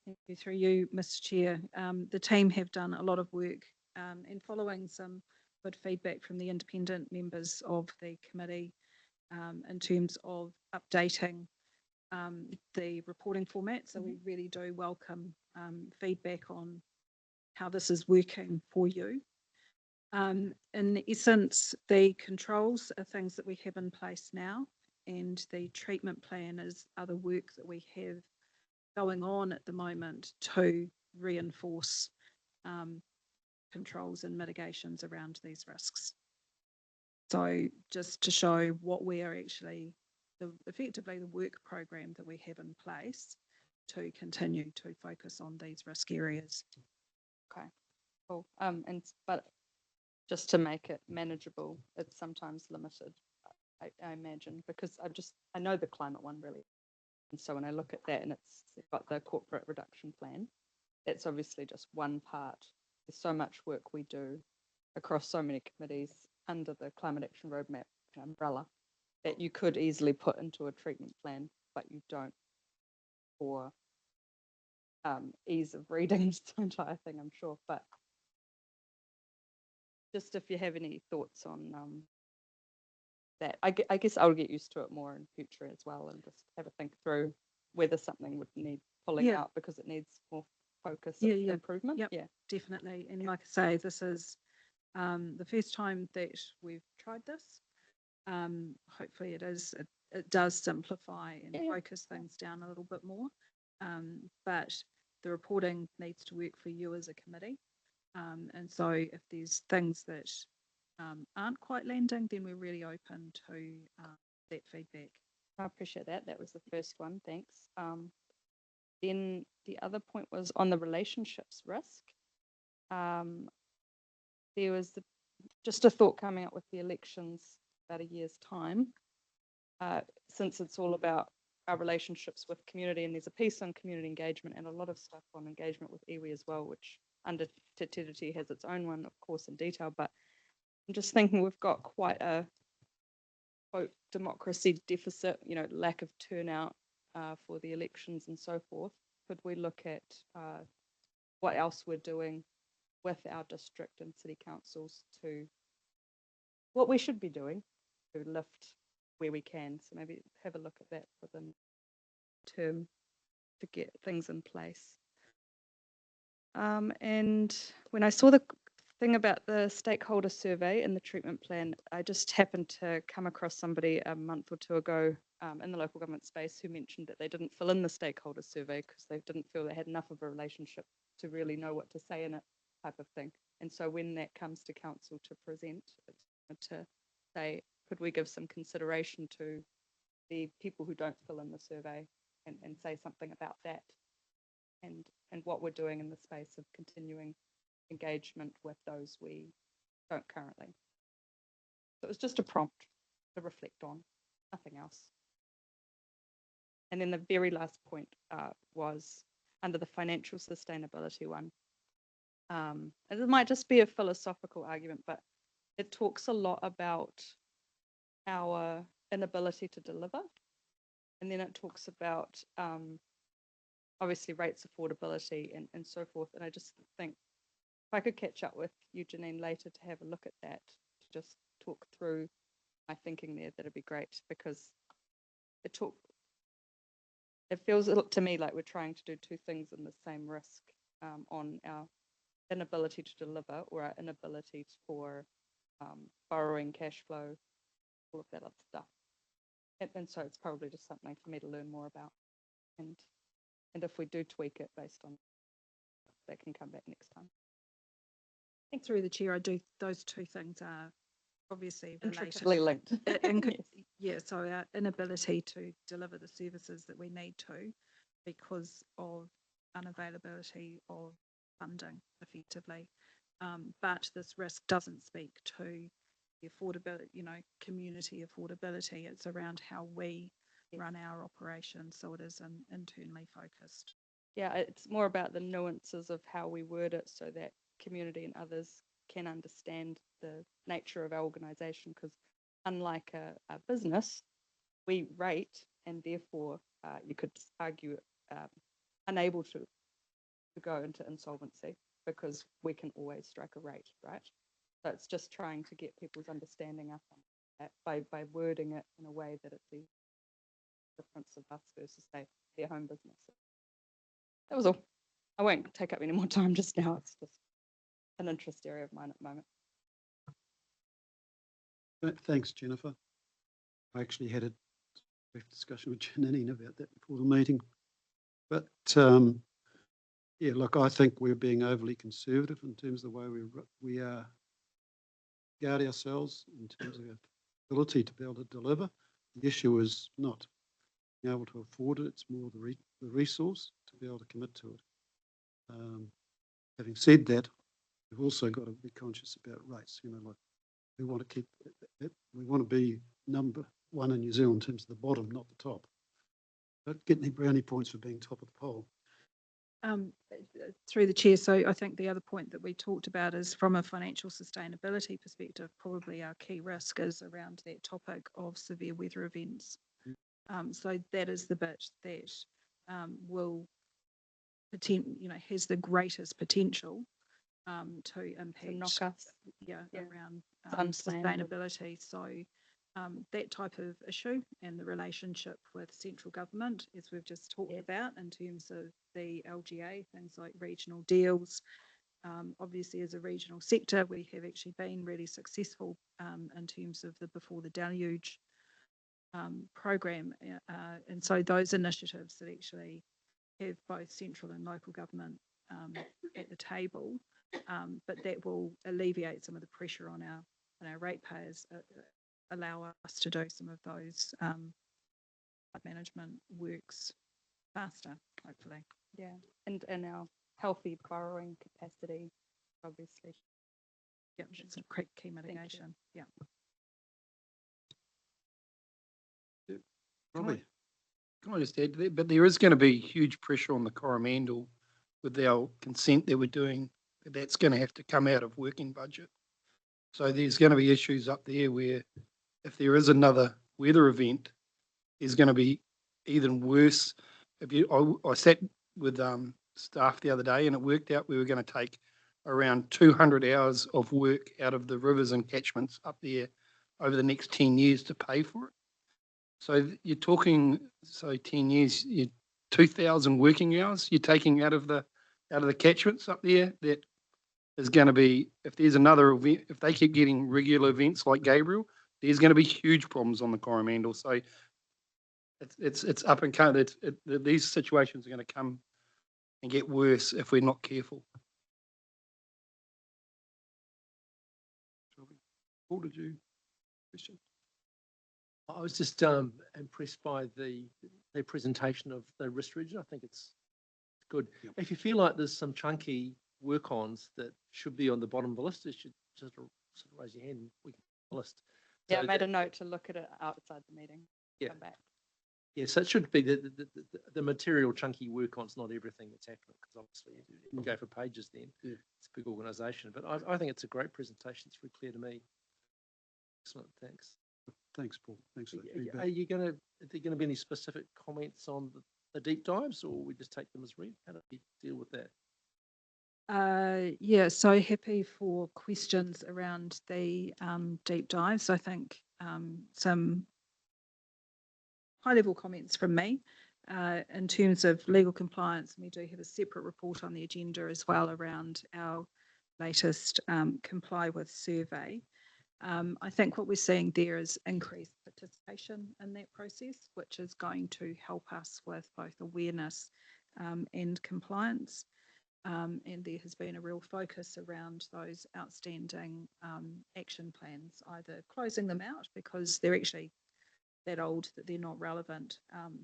thank you. Through you, Mr. Chair. The team have done a lot of work and following some good feedback from the independent members of the committee in terms of updating the reporting format. So we really do welcome feedback on how this is working for you. In essence, the controls are things that we have in place now, and the treatment plan is other work that we have going on at the moment to reinforce controls and mitigations around these risks. So just to show what we are actually, effectively the work program that we have in place to continue to focus on these risk areas. Okay, cool. But just to make it manageable, it's sometimes limited, I imagine, because I know the climate one really. And so when I look at that and it's got the corporate reduction plan, that's obviously just one part. There's so much work we do across so many committees under the Climate Action Roadmap umbrella that you could easily put into a treatment plan, but you don't for ease of reading the entire thing, I'm sure. But just if you have any thoughts on that, I guess I'll get used to it more in future as well, and just have a think through whether something would need pulling out because it needs more focus improvement. Yeah, definitely. And like I say, this is the first time that we've tried this. Hopefully it does simplify and focus things down a little bit more. But the reporting needs to work for you as a committee. And so if there's things that aren't quite landing, then we're really open to that feedback. I appreciate that. That was the first one. Thanks. Then the other point was on the relationships risk. There was just a thought coming up with the elections about a year's time, since it's all about our relationships with community, and there's a piece on community engagement and a lot of stuff on engagement with iwi as well, which under Te Tiriti has its own one, of course, in detail. But I'm just thinking we've got quite a quote democracy deficit, lack of turnout for the elections and so forth. Could we look at what else we're doing with our district and city councils to what we should be doing to lift where we can. So maybe have a look at that within term to get things in place. And when I saw the thing about the stakeholder survey and the treatment plan, I just happened to come across somebody a month or two ago in the local government space who mentioned that they didn't fill in the stakeholder survey because they didn't feel they had enough of a relationship to really know what to say in it, type of thing. And so when that comes to council to present, it's to say, could we give some consideration to the people who don't fill in the survey and say something about that and what we're doing in the space of continuing engagement with those we don't currently. So it was just a prompt to reflect on, nothing else. And then the very last point was under the financial sustainability one. And it might just be a philosophical argument, but it talks a lot about our inability to deliver. And then it talks about obviously rates, affordability, and so forth. And I just think if I could catch up with you, Janine, later to have a look at that, to just talk through my thinking there, that'd be great, because it feels to me like we're trying to do two things in the same risk on our inability to deliver or our inability for borrowing, cash flow, all of that other stuff. And so it's probably just something for me to learn more about. And if we do tweak it based on that, can come back next time. I think through the chair, those two things are obviously Intricately linked. Yeah, so our inability to deliver the services that we need to because of unavailability of funding effectively. But this risk doesn't speak to the affordability, community affordability. It's around how we run our operations, so it is internally focused. Yeah, it's more about the nuances of how we word it so that community and others can understand the nature of our organisation, because unlike a business, we rate and therefore you could argue unable to go into insolvency because we can always strike a rate, right? So it's just trying to get people's understanding up on that by wording it in a way that it's the difference of us versus say their home business. That was all. I won't take up any more time just now. It's just an interest area of mine at the moment. Thanks, Jennifer. I actually had a brief discussion with Janine about that before the meeting. But yeah, look, I think we're being overly conservative in terms of the way we guard ourselves in terms of our ability to be able to deliver. The issue is not being able to afford it, it's more the resource to be able to commit to it. Having said that, we've also got to be conscious about rates. Like we want to keep it, we want to be number one in New Zealand in terms of the bottom, not the top. Don't get any brownie points for being top of the poll. Through the chair, so I think the other point that we talked about is from a financial sustainability perspective, probably our key risk is around that topic of severe weather events. So that is the bit that will has the greatest potential to impact knock us around unplanned. sustainability. So that type of issue and the relationship with central government, as we've just talked about in terms of the LGA, things like regional deals. Obviously, as a regional sector, we have actually been really successful in terms of the Before the Deluge program. And so those initiatives that actually have both central and local government at the table, but that will alleviate some of the pressure on our ratepayers, allow us to do some of those management works faster, hopefully. Yeah, and our healthy borrowing capacity, obviously. Yeah, it's a key mitigation. Yeah. Robbie. Can I just add to that? But there is going to be huge pressure on the Coromandel with our consent that we're doing. That's going to have to come out of working budget. So there's going to be issues up there where if there is another weather event, there's going to be even worse. I sat with staff the other day, and it worked out we were going to take around 200 hours of work out of the rivers and catchments up there over the next 10 years to pay for it. So you're talking, 10 years, 2,000 working hours you're taking out of the catchments up there. That is going to be, if there's another event, if they keep getting regular events like Gabriel, there's going to be huge problems on the Coromandel. So it's up and coming. These situations are going to come and get worse if we're not careful. Paul, did you question? I was just impressed by the presentation of the risk region. I think it's good. Yep. If you feel like there's some chunky work-ons that should be on the bottom of the list, you should just sort of raise your hand and we can list. Yeah, So I made a note to look at it outside the meeting. Yeah. Come back. Yeah, so it should be the material chunky work-ons, not everything that's happening, because obviously you go for pages then. Yeah. It's a big organisation, but I think it's a great presentation. It's very clear to me. Excellent, thanks. Thanks, Paul. Thanks for that Are feedback. there going to be any specific comments on the deep dives, or we just take them as read? How do we deal with that? Yeah, so happy for questions around the deep dives. I think some high-level comments from me in terms of legal compliance. We do have a separate report on the agenda as well around our latest Comply With survey. I think what we're seeing there is increased participation in that process, which is going to help us with both awareness and compliance. And there has been a real focus around those outstanding action plans, either closing them out because they're actually that old that they're not relevant,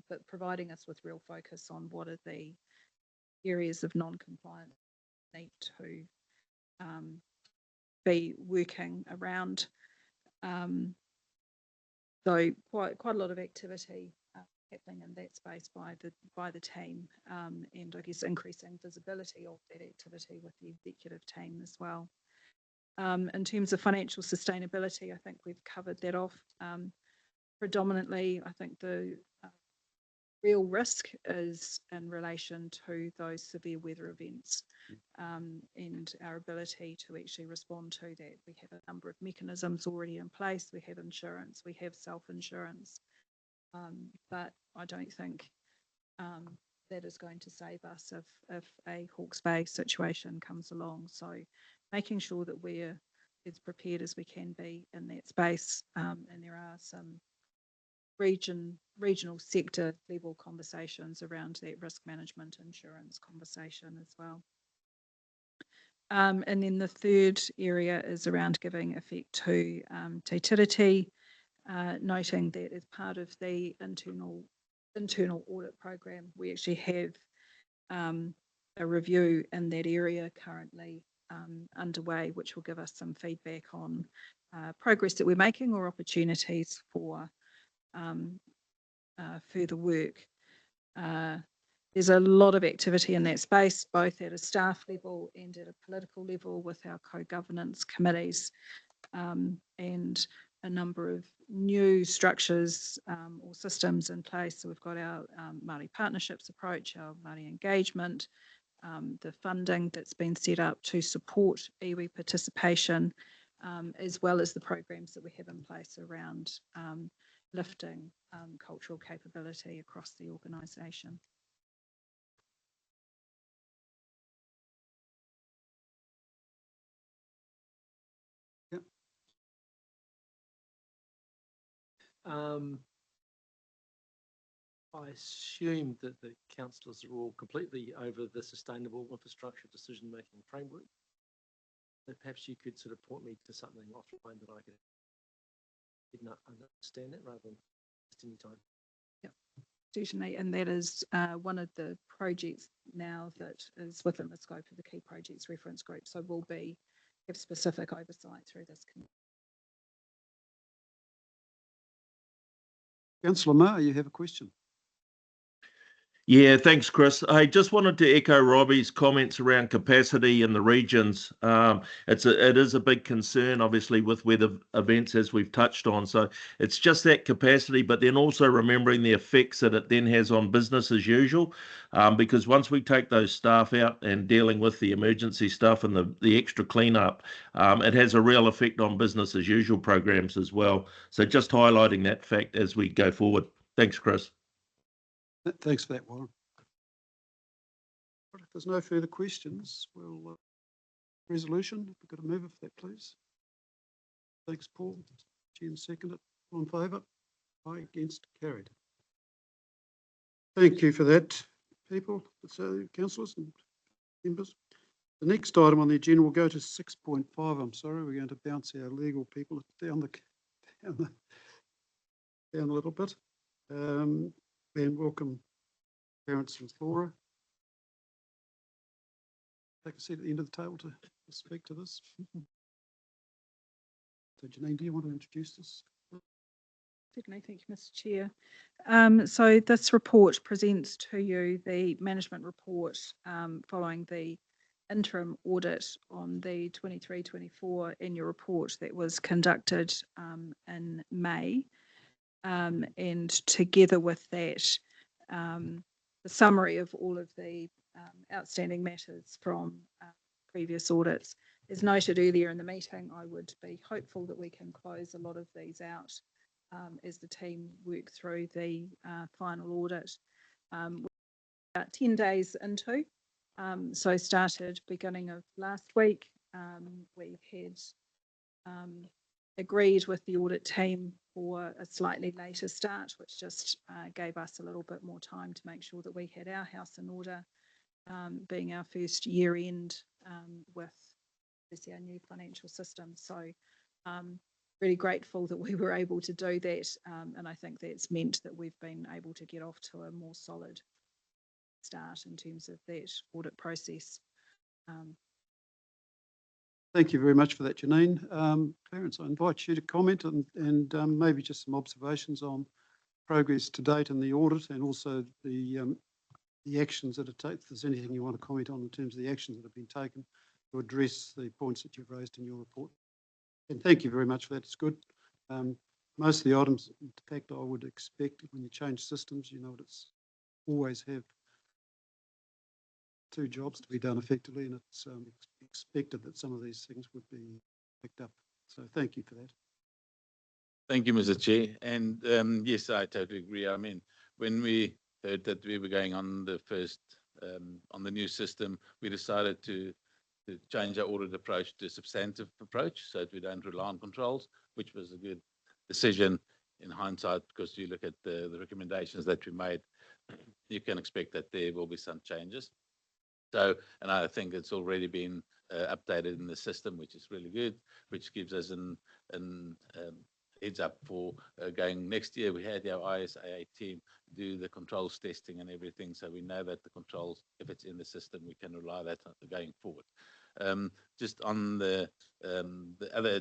but providing us with real focus on what are the areas of non-compliance need to be working around. So quite a lot of activity happening in that space by the team, and I guess increasing visibility of that activity with the executive team as well. In terms of financial sustainability, I think we've covered that off. Predominantly, I think the real risk is in relation to those severe weather events and our ability to actually respond to that. We have a number of mechanisms already in place. We have insurance, we have self-insurance, but I don't think that is going to save us if a Hawke's Bay situation comes along. So making sure that we're as prepared as we can be in that space, and there are some regional sector level conversations around that risk management insurance conversation as well. And then the third area is around giving effect to te tiriti, noting that as part of the internal audit program, we actually have a review in that area currently underway, which will give us some feedback on progress that we're making or opportunities for further work. There's a lot of activity in that space, both at a staff level and at a political level with our co-governance committees, and a number of new structures or systems in place. So we've got our Māori partnerships approach, our Māori engagement, the funding that's been set up to support iwi participation, as well as the programs that we have in place around lifting cultural capability across the organisation. Yep. I assume that the councillors are all completely over the sustainable infrastructure decision-making framework. But perhaps you could sort of point me to something offline that I could not understand it rather than just any time. Yep, certainly, and that is one of the projects now that is within the scope of the key projects reference group. So we'll have specific oversight through this committee. Councillor Ma, you have a question. Yeah, thanks, Chris. I just wanted to echo Robbie's comments around capacity in the regions. It is a big concern, obviously, with weather events, as we've touched on. So it's just that capacity, but then also remembering the effects that it then has on business as usual. Because once we take those staff out and dealing with the emergency stuff and the extra cleanup, it has a real effect on business as usual programs as well. So just highlighting that fact as we go forward. Thanks, Chris. Thanks for that, Warren. If there's no further questions, we'll resolution. We've got a mover for that, please. Thanks, Paul. Chair second it. All in favour? Aye, against, carried. Thank you for that, people, councillors and members. The next item on the agenda will go to 6.5. I'm sorry, we're going to bounce our legal people down a little bit. And welcome Terence and Flora. Take a seat at the end of the table to speak to this. So Janine, do you want to introduce this? Certainly, thank you, Mr. Chair. So this report presents to you the management report following the interim audit on the 23-24 annual report that was conducted in May. And together with that, the summary of all of the outstanding matters from previous audits. As noted earlier in the meeting, I would be hopeful that we can close a lot of these out as the team work through the final audit. We're about 10 days into, so started beginning of last week. We had agreed with the audit team for a slightly later start, which just gave us a little bit more time to make sure that we had our house in order, being our first year end with our new financial system. So really grateful that we were able to do that, and I think that's meant that we've been able to get off to a more solid start in terms of that audit process. Thank you very much for that, Janine. Clarence, I invite you to comment and maybe just some observations on progress to date in the audit, and also the actions that are taken. If there's anything you want to comment on in terms of the actions that have been taken to address the points that you've raised in your report. And thank you very much for that. It's good. Most of the items, in fact, I would expect when you change systems, you know, it's always have two jobs to be done effectively, and it's expected that some of these things would be picked up. So thank you for that. Thank you, Mr. Chair. And yes, I totally agree. I mean, when we heard that we were going on the first, on the new system, we decided to change our audit approach to a substantive approach so that we don't rely on controls, which was a good decision in hindsight, because you look at the recommendations that we made, you can expect that there will be some changes. So, and I think it's already been updated in the system, which is really good, which gives us an heads up for going next year. We had our ISAA team do the controls testing and everything, so we know that the controls, if it's in the system, we can rely on that going forward. Just on the other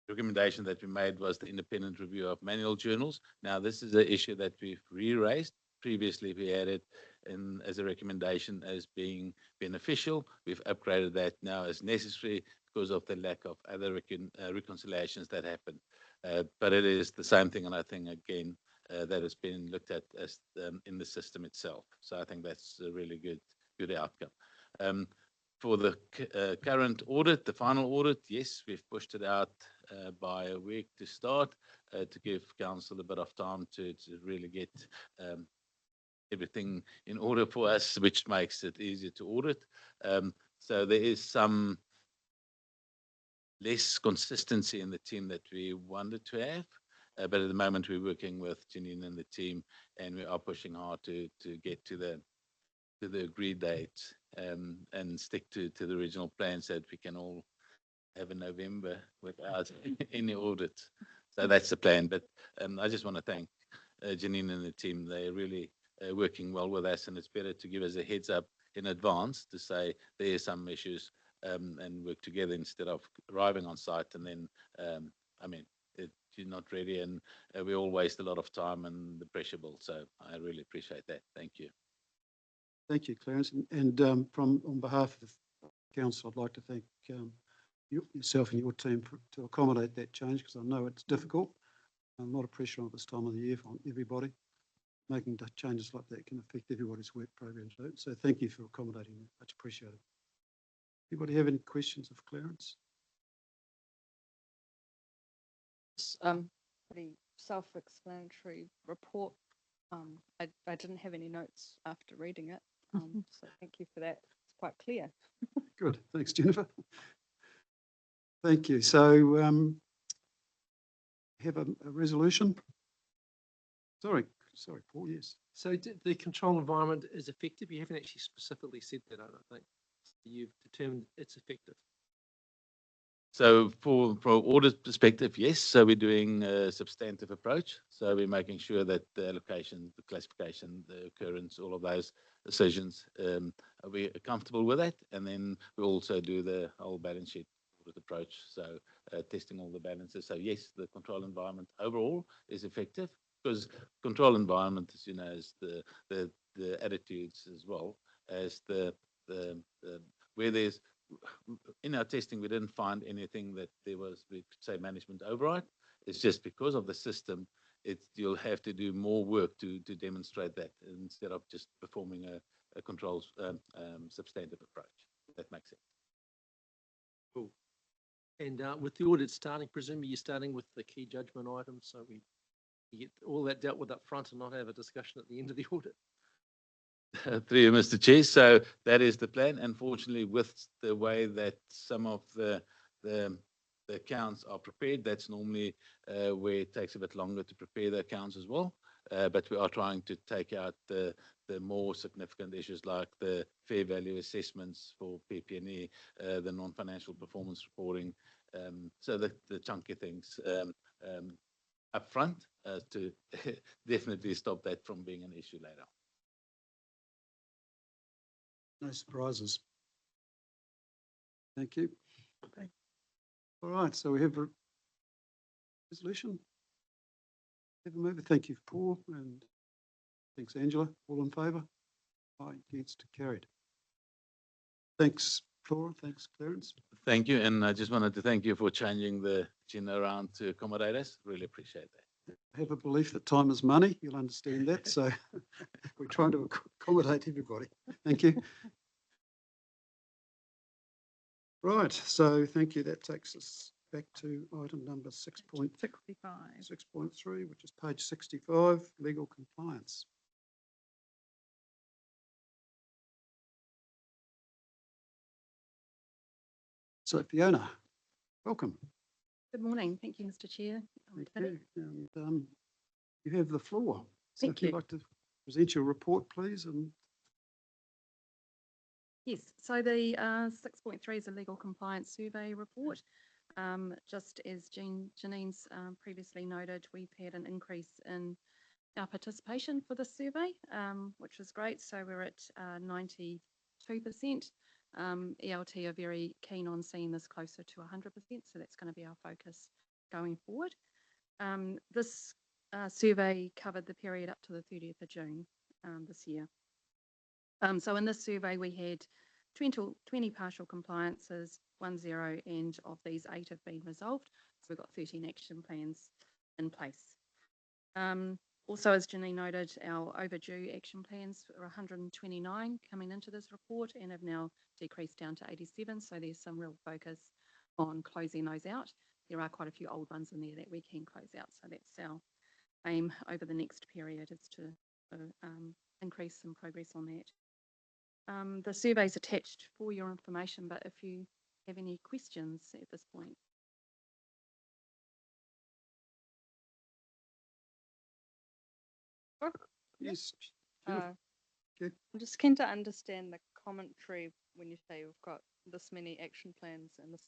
recommendation that we made was the independent review of manual journals. Now, this is an issue that we've re-raised. Previously, we had it as a recommendation as being beneficial. We've upgraded that now as necessary because of the lack of other reconciliations that happen. But it is the same thing, and I think, again, that has been looked at as in the system itself. So I think that's a really good outcome. For the current audit, the final audit, yes, we've pushed it out by a week to start, to give council a bit of time to really get everything in order for us, which makes it easier to audit. So there is some less consistency in the team that we wanted to have. But at the moment, we're working with Janine and the team, and we are pushing hard to get to the agreed date, and stick to the original plan so that we can all have a November without any audit. So that's the plan. But I just want to thank Janine and the team. They're really working well with us, and it's better to give us a heads up in advance to say there are some issues, and work together instead of arriving on site and then, I mean, you're not ready, and we all waste a lot of time and the pressure builds. So I really appreciate that. Thank you. Thank you, Clarence. And on behalf of the council, I'd like to thank yourself and your team to accommodate that change, because I know it's difficult. A lot of pressure on this time of the year from everybody. Making changes like that can affect everybody's work programs. So thank you for accommodating that. Much appreciated. Anybody have any questions of Clarence? It's pretty self-explanatory report. I didn't have any notes after reading it, so thank you for that. It's quite clear. Good, thanks, Jennifer. Thank you. So have a resolution. Sorry, Paul. Yes. So the control environment is effective. You haven't actually specifically said that, I don't think. You've determined it's effective. So for audit perspective, yes. So we're doing a substantive approach. So we're making sure that the allocation, the classification, the occurrence, all of those decisions, we're comfortable with that. And then we also do the whole balance sheet audit approach. So testing all the balances. So yes, the control environment overall is effective, because control environment, as you know, is the attitudes as well as the where there's, in our testing, we didn't find anything that there was, we could say, management override. It's just because of the system, you'll have to do more work to demonstrate that, instead of just performing a controls substantive approach. That makes sense. Cool. And with the audit starting, presumably you're starting with the key judgment items, so you get all that dealt with up front and not have a discussion at the end of the audit. Through you, Mr. Chair. So that is the plan. Unfortunately, with the way that some of the accounts are prepared, that's normally where it takes a bit longer to prepare the accounts as well. But we are trying to take out the more significant issues like the fair value assessments for PP&E, the non-financial performance reporting. So the chunky things up front to definitely stop that from being an issue later. No surprises. Thank you. Okay. All right, so we have a resolution. Have a mover. Thank you, Paul, and thanks, Angela. All in favour? Aye, against, carried. Thanks, Flora. Thanks, Clarence. Thank you, and I just wanted to thank you for changing the agenda around to accommodate us. Really appreciate that. I have a belief that time is money. You'll understand that. So we're trying to accommodate everybody. Thank you. Right, so thank you. That takes us back to item number 6.3, which is page 65, legal compliance. So Fiona, welcome. Good morning. Thank you, Mr. Chair. Thank you. And you have the floor. So Thank if you'd you. like to present your report, please. And Yes, so the 6.3 is a legal compliance survey report. Just as Janine's previously noted, we've had an increase in our participation for this survey, which is great. So we're at 92%. ELT are very keen on seeing this closer to 100%, so that's going to be our focus going forward. This survey covered the period up to the 30th of June this year. So in this survey, we had 20 partial compliances, 10, and of these 8 have been resolved. So we've got 13 action plans in place. Also, as Janine noted, our overdue action plans were 129 coming into this report and have now decreased down to 87. So there's some real focus on closing those out. There are quite a few old ones in there that we can close out. So that's our aim over the next period, is to increase some progress on that. The survey is attached for your information, but if you have any questions at this point. yes, I'm just keen to understand the commentary when you say we've got this many action plans and this,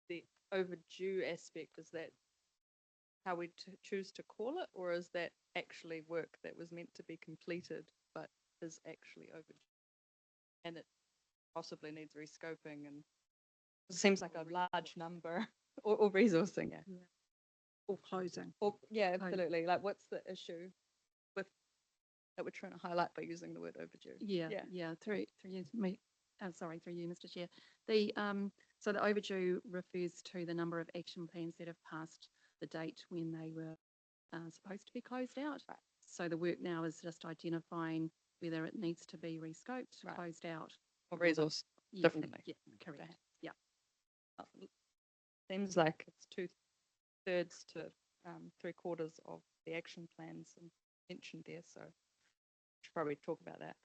the overdue aspect, is that how we choose to call it, or is that actually work that was meant to be completed but is actually overdue and it possibly needs rescoping? And it seems like a large number or resourcing. Yeah. or closing. Or, yeah, So- absolutely. Like, what's the issue with, that we're trying to highlight by using the word overdue? Yeah, through you, through you, Mr. Chair. The, so the overdue refers to the number of action plans that have passed the date when they were supposed to be closed out. Right. So the work now is just identifying whether it needs to be rescoped, Right. closed out. Or resource Yeah, differently. Yeah, correct. Yeah. Seems like it's 2/3 to 3/4 of the action plans mentioned there, so should probably talk about that.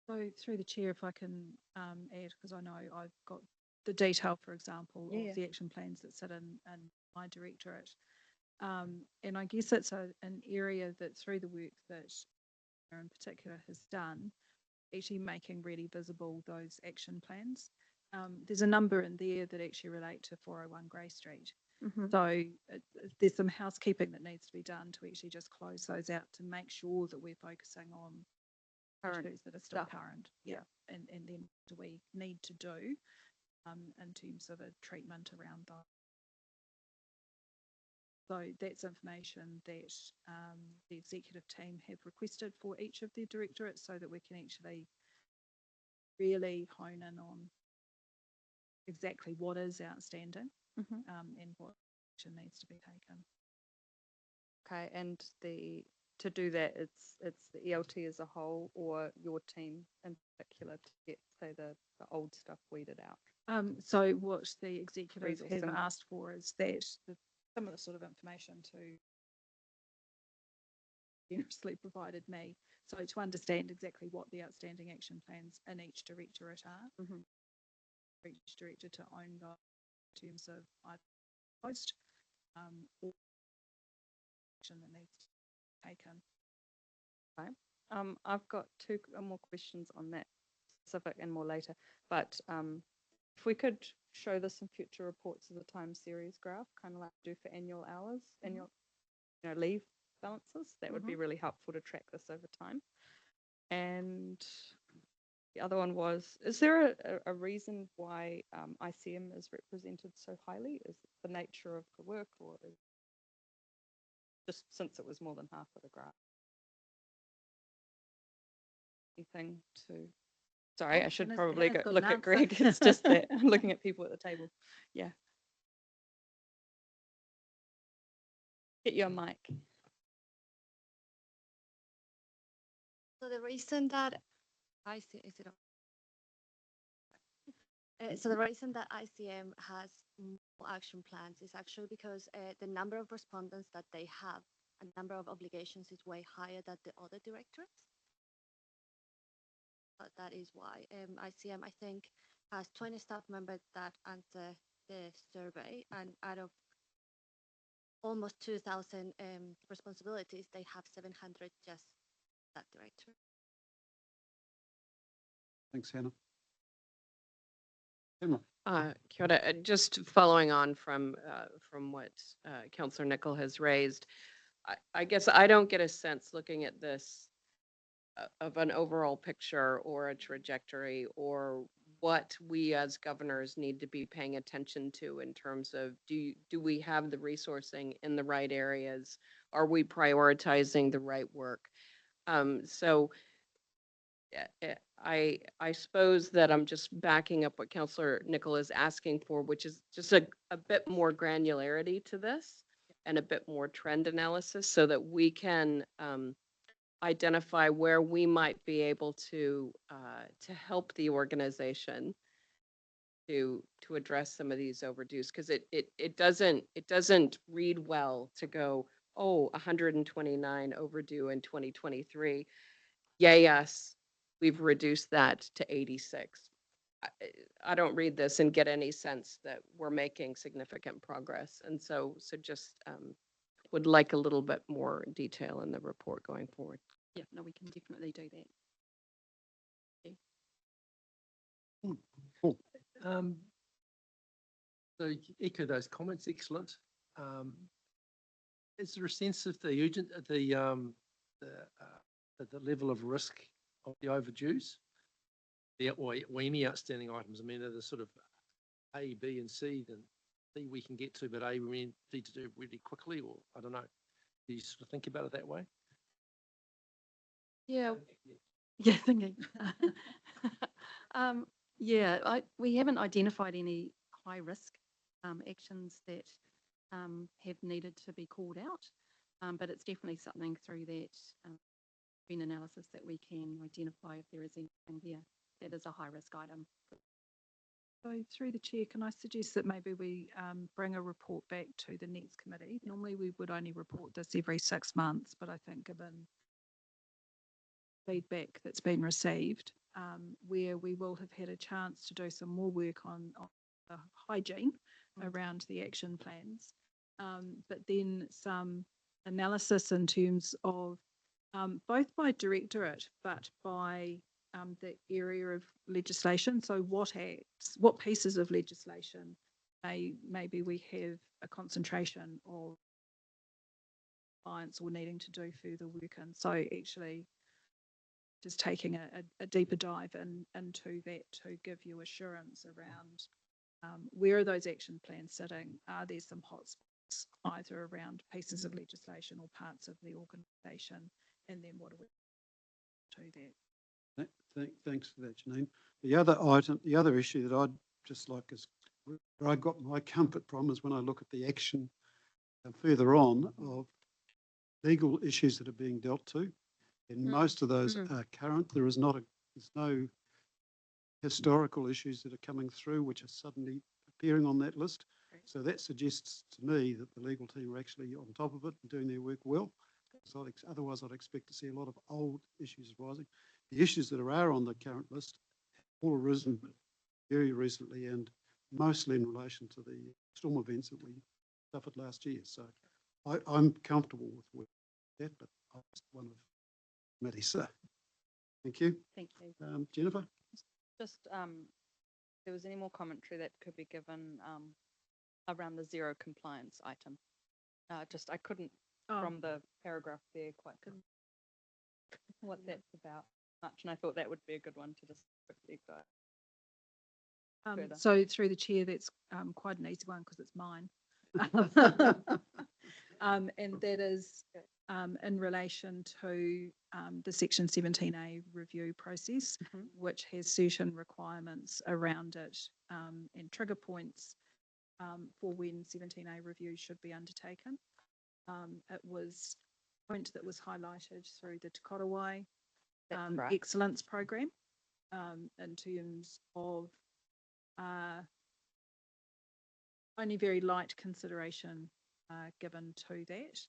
So through the chair, if I can add, because I know I've got the detail, for example, Yeah. of the action plans that sit in my directorate. And I guess it's an area that through the work that in particular has done, actually making really visible those action plans. There's a number in there that actually relate to 401 Grey Street. So there's some housekeeping that needs to be done to actually just close those out to make sure that we're focusing on Current issues that are still stuff. current. Yeah. And then what do we need to do in terms of a treatment around those? So that's information that the executive team have requested for each of their directorates so that we can actually really hone in on exactly what is outstanding and what action needs to be taken. Okay, and to do that, it's the ELT as a whole or your team in particular to get, say, the old stuff weeded out. So what the executives have Resourcing. asked for is that some of the sort of information to generously provided me. So to understand exactly what the outstanding action plans in each directorate are, for each director to own those in terms of either post or action that needs to be taken. Okay. I've got two more questions on that specific and more later, but if we could show this in future reports as a time series graph, kind of like do for annual hours, annual leave balances, that would be really helpful to track this over time. And the other one was, is there a reason why ICM is represented so highly? Is it the nature of the work, or is just since it was more than half of the graph? Anything to, sorry, I should goodness, probably Hannah's got look an at answer. Greg. It's just that I'm looking at people at the table. Yeah. Get your mic. So the reason that I see, is it so the reason that ICM has more action plans is actually because the number of respondents that they have and number of obligations is way higher than the other directorates. But that is why ICM, I think, has 20 staff members that answer the survey, and out of almost 2,000 responsibilities, they have 700 just that director. Thanks, Hannah. Emma. Kia ora. Just following on from what Councillor Nicol has raised, I guess I don't get a sense looking at this of an overall picture or a trajectory or what we as governors need to be paying attention to in terms of do we have the resourcing in the right areas? Are we prioritizing the right work? So I suppose that I'm just backing up what Councillor Nicol is asking for, which is just a bit more granularity to this and a bit more trend analysis so that we can identify where we might be able to help the organization to address some of these overdues, because it doesn't read well to go, oh, 129 overdue in 2023. Yay us, we've reduced that to 86. I don't read this and get any sense that we're making significant progress, and so just would like a little bit more detail in the report going forward. Yeah, no, we can definitely do that. Cool. So echo those comments, excellent. Is there a sense of the urgent, the level of risk of the overdues? Or any outstanding items? I mean, are there sort of A, B, and C, then thing we can get to, but A, we need to do it really quickly, or I don't know. Do you sort of think about it that way? Yeah, yeah, thinking. Yeah, we haven't identified any high risk actions that have needed to be called out, but it's definitely something through that trend analysis that we can identify if there is anything there that is a high risk item. So through the chair, can I suggest that maybe we bring a report back to the next committee? Normally we would only report this every 6 months, but I think given feedback that's been received, where we will have had a chance to do some more work on the hygiene around the action plans, but then some analysis in terms of both by directorate, but by the area of legislation. So what acts, what pieces of legislation maybe we have a concentration of clients or needing to do further work in. So actually just taking a deeper dive into that to give you assurance around where are those action plans sitting? Are there some hotspots either around pieces of legislation or parts of the organisation? And then what do we do that? Thanks for that, Janine. The other item, the other issue that I'd just like is where I got my comfort from is when I look at the action further on of legal issues that are being dealt to, and most of those are current. There's no historical issues that are coming through which are suddenly appearing on that list. So that suggests to me that the legal team are actually on top of it and doing their work well. So otherwise, I'd expect to see a lot of old issues rising. The issues that are on the current list have all arisen very recently and mostly in relation to the storm events that we suffered last year. So I'm comfortable with that, but I'm just one of committee. So thank you. Thank you. Jennifer? Just, there was any more commentary that could be given around the zero compliance item? I couldn't, from the paragraph there, quite what that's about much, and I thought that would be a good one to just quickly go. So through the chair, that's quite an easy one because it's mine. And that is in relation to the Section 17A review process, which has certain requirements around it and trigger points for when 17A review should be undertaken. It was a point that was highlighted through the Te Korawai excellence program in terms of only very light consideration given to that.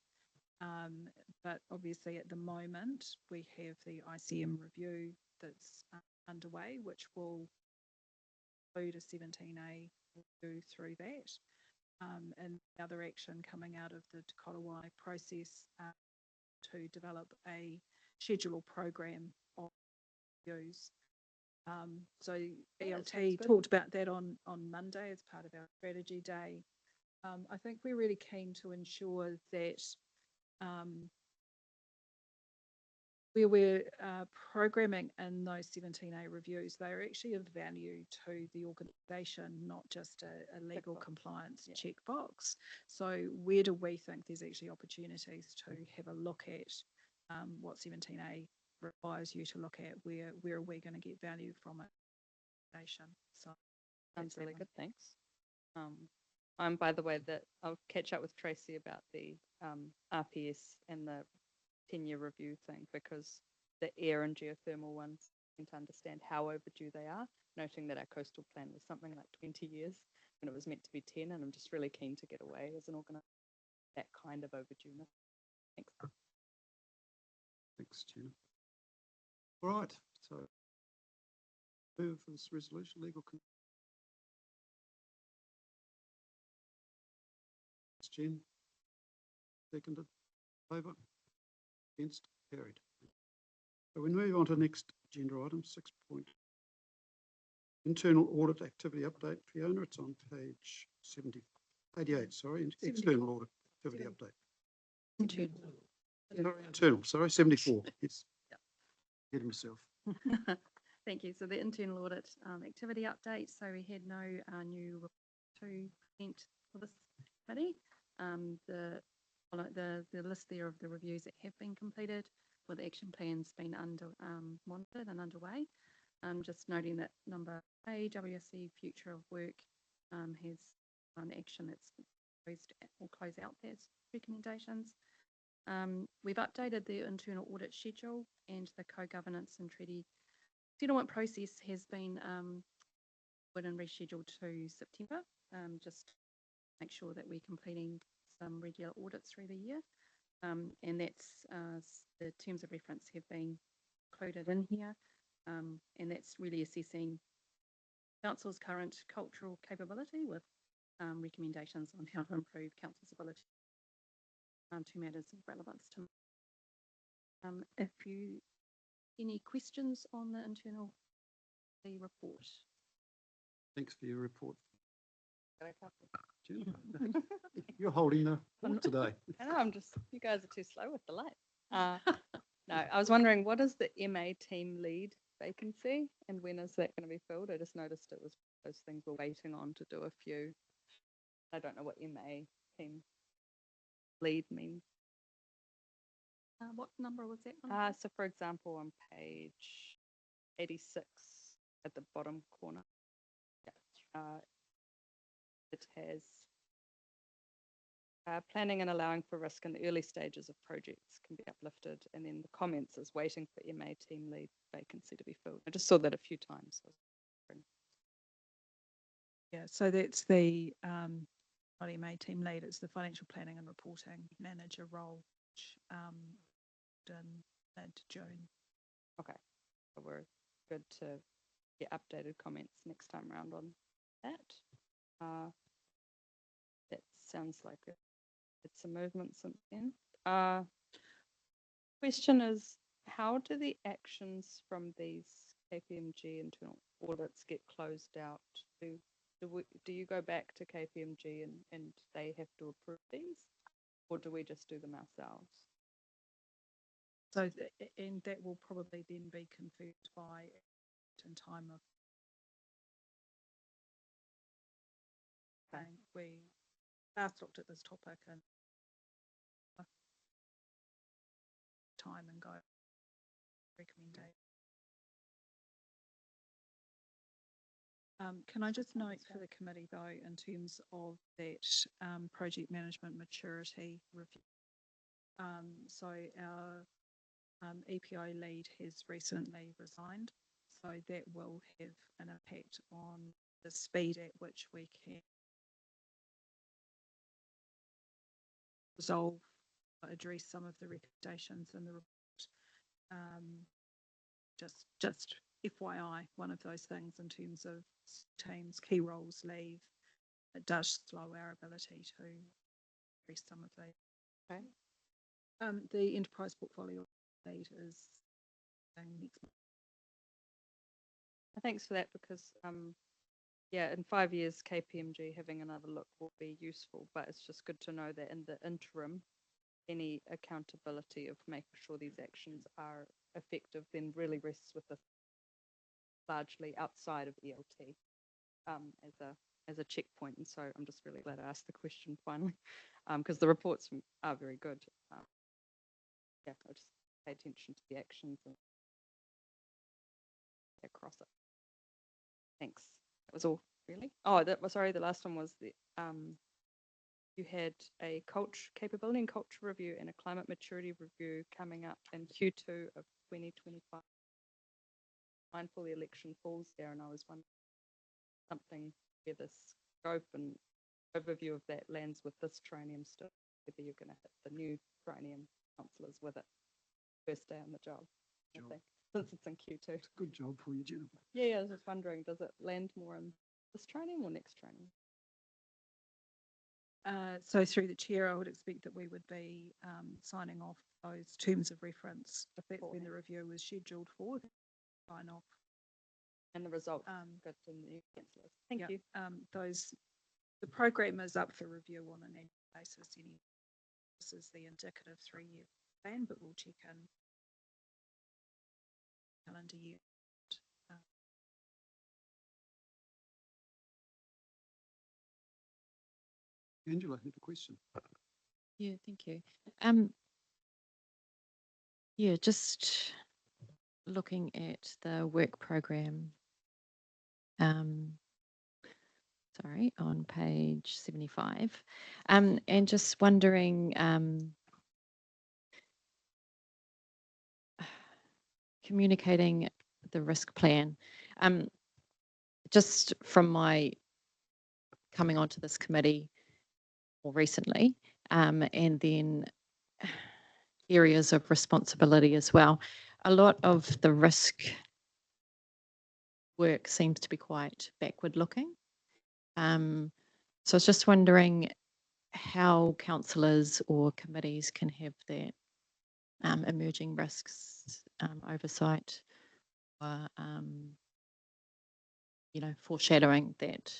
But obviously at the moment we have the ICM review that's underway, which will include a 17A review through that. And the other action coming out of the Te Korawai process to develop a schedule program of reviews. So ELT talked about that on Monday as part of our strategy day. I think we're really keen to ensure that where we're programming in those 17A reviews, they're actually of value to the organisation, not just a legal compliance checkbox. So where do we think there's actually opportunities to have a look at what 17A requires you to look at? Where are we going to get value from it? So sounds really good, thanks. By the way, that I'll catch up with Tracy about the RPS and the 10-year review thing, because the air and geothermal ones need to understand how overdue they are, noting that our coastal plan was something like 20 years when it was meant to be 10, and I'm just really keen to get away as an organisation that kind of overdueness. Thanks. Thanks, Jenna. All right, so move for this resolution, legal. Jen, seconded, favour, against, carried. So we move on to the next agenda item, 6 point. Internal audit activity update. Fiona, it's on page 88, sorry, external audit activity update. Internal, sorry, 74, yes. Get myself. Thank you. So the internal audit activity update. So we had no new report to present for this committee. The list there of the reviews that have been completed with action plans being monitored and underway. Just noting that number A, WSC Future of Work has an action that's will close out those recommendations. We've updated the internal audit schedule and the co-governance and treaty settlement process has been and rescheduled to September, just to make sure that we're completing some regular audits through the year. And that's the terms of reference have been included in here. And that's really assessing Council's current cultural capability with recommendations on how to improve Council's ability to matters of relevance to. If you any questions on the internal report? Thanks for your report. Got a couple. You're holding the fort today. I know, you guys are too slow with the light. No, I was wondering, what is the MA team lead vacancy and when is that going to be filled? I just noticed it was those things we're waiting on to do a few. I don't know what MA team lead means. What number was that one? So for example, on page 86 at the bottom corner, it has planning and allowing for risk in the early stages of projects can be uplifted, and then the comments is waiting for MA team lead vacancy to be filled. I just saw that a few times. Yeah, so that's the not MA team lead, it's the financial planning and reporting manager role, which in mid-June. Okay, so we're good to get updated comments next time around on that. That sounds like it's a movement since then. Question is, how do the actions from these KPMG internal audits get closed out? Do you go back to KPMG and they have to approve these, or do we just do them ourselves? So, and that will probably then be confirmed by in time of we last looked at this topic and time and go recommendation. Can I just note for the committee though, in terms of that project management maturity review, so our EPO lead has recently resigned, so that will have an impact on the speed at which we can resolve, address some of the recommendations in the report. Just FYI, one of those things in terms of teams, key roles leave, it does slow our ability to address some of these. Okay. The enterprise portfolio lead is next month. Thanks for that, because yeah, in 5 years KPMG having another look will be useful, but it's just good to know that in the interim, any accountability of making sure these actions are effective then really rests with the largely outside of ELT as a checkpoint. And so I'm just really glad I asked the question finally, because the reports are very good. Yeah, I just pay attention to the actions and across it. Thanks. That was all, really. Oh, that was, sorry, the last one was the you had a capability and culture review and a climate maturity review coming up in Q2 of 2025. Mindful the election falls there, and I was wondering something where the scope and overview of that lands with this training stuff, whether you're going to hit the new training councillors with it first day on the job. I think, since it's in Q2. It's a good job for you, Jennifer. Yeah, I was just wondering, does it land more in this training or next training? So through the chair, I would expect that we would be signing off those terms of reference if that's when the review was scheduled for. Sign off. And the results go to the new councillors. Thank you. The program is up for review on an annual basis. This is the indicative 3-year plan, but we'll check in calendar year. Angela had a question. Yeah, thank you. Yeah, just looking at the work program. Sorry, on page 75, and just wondering, communicating the risk plan. Just from my coming onto this committee more recently, and then areas of responsibility as well. A lot of the risk work seems to be quite backward looking. So I was just wondering how councillors or committees can have that emerging risks oversight, or foreshadowing that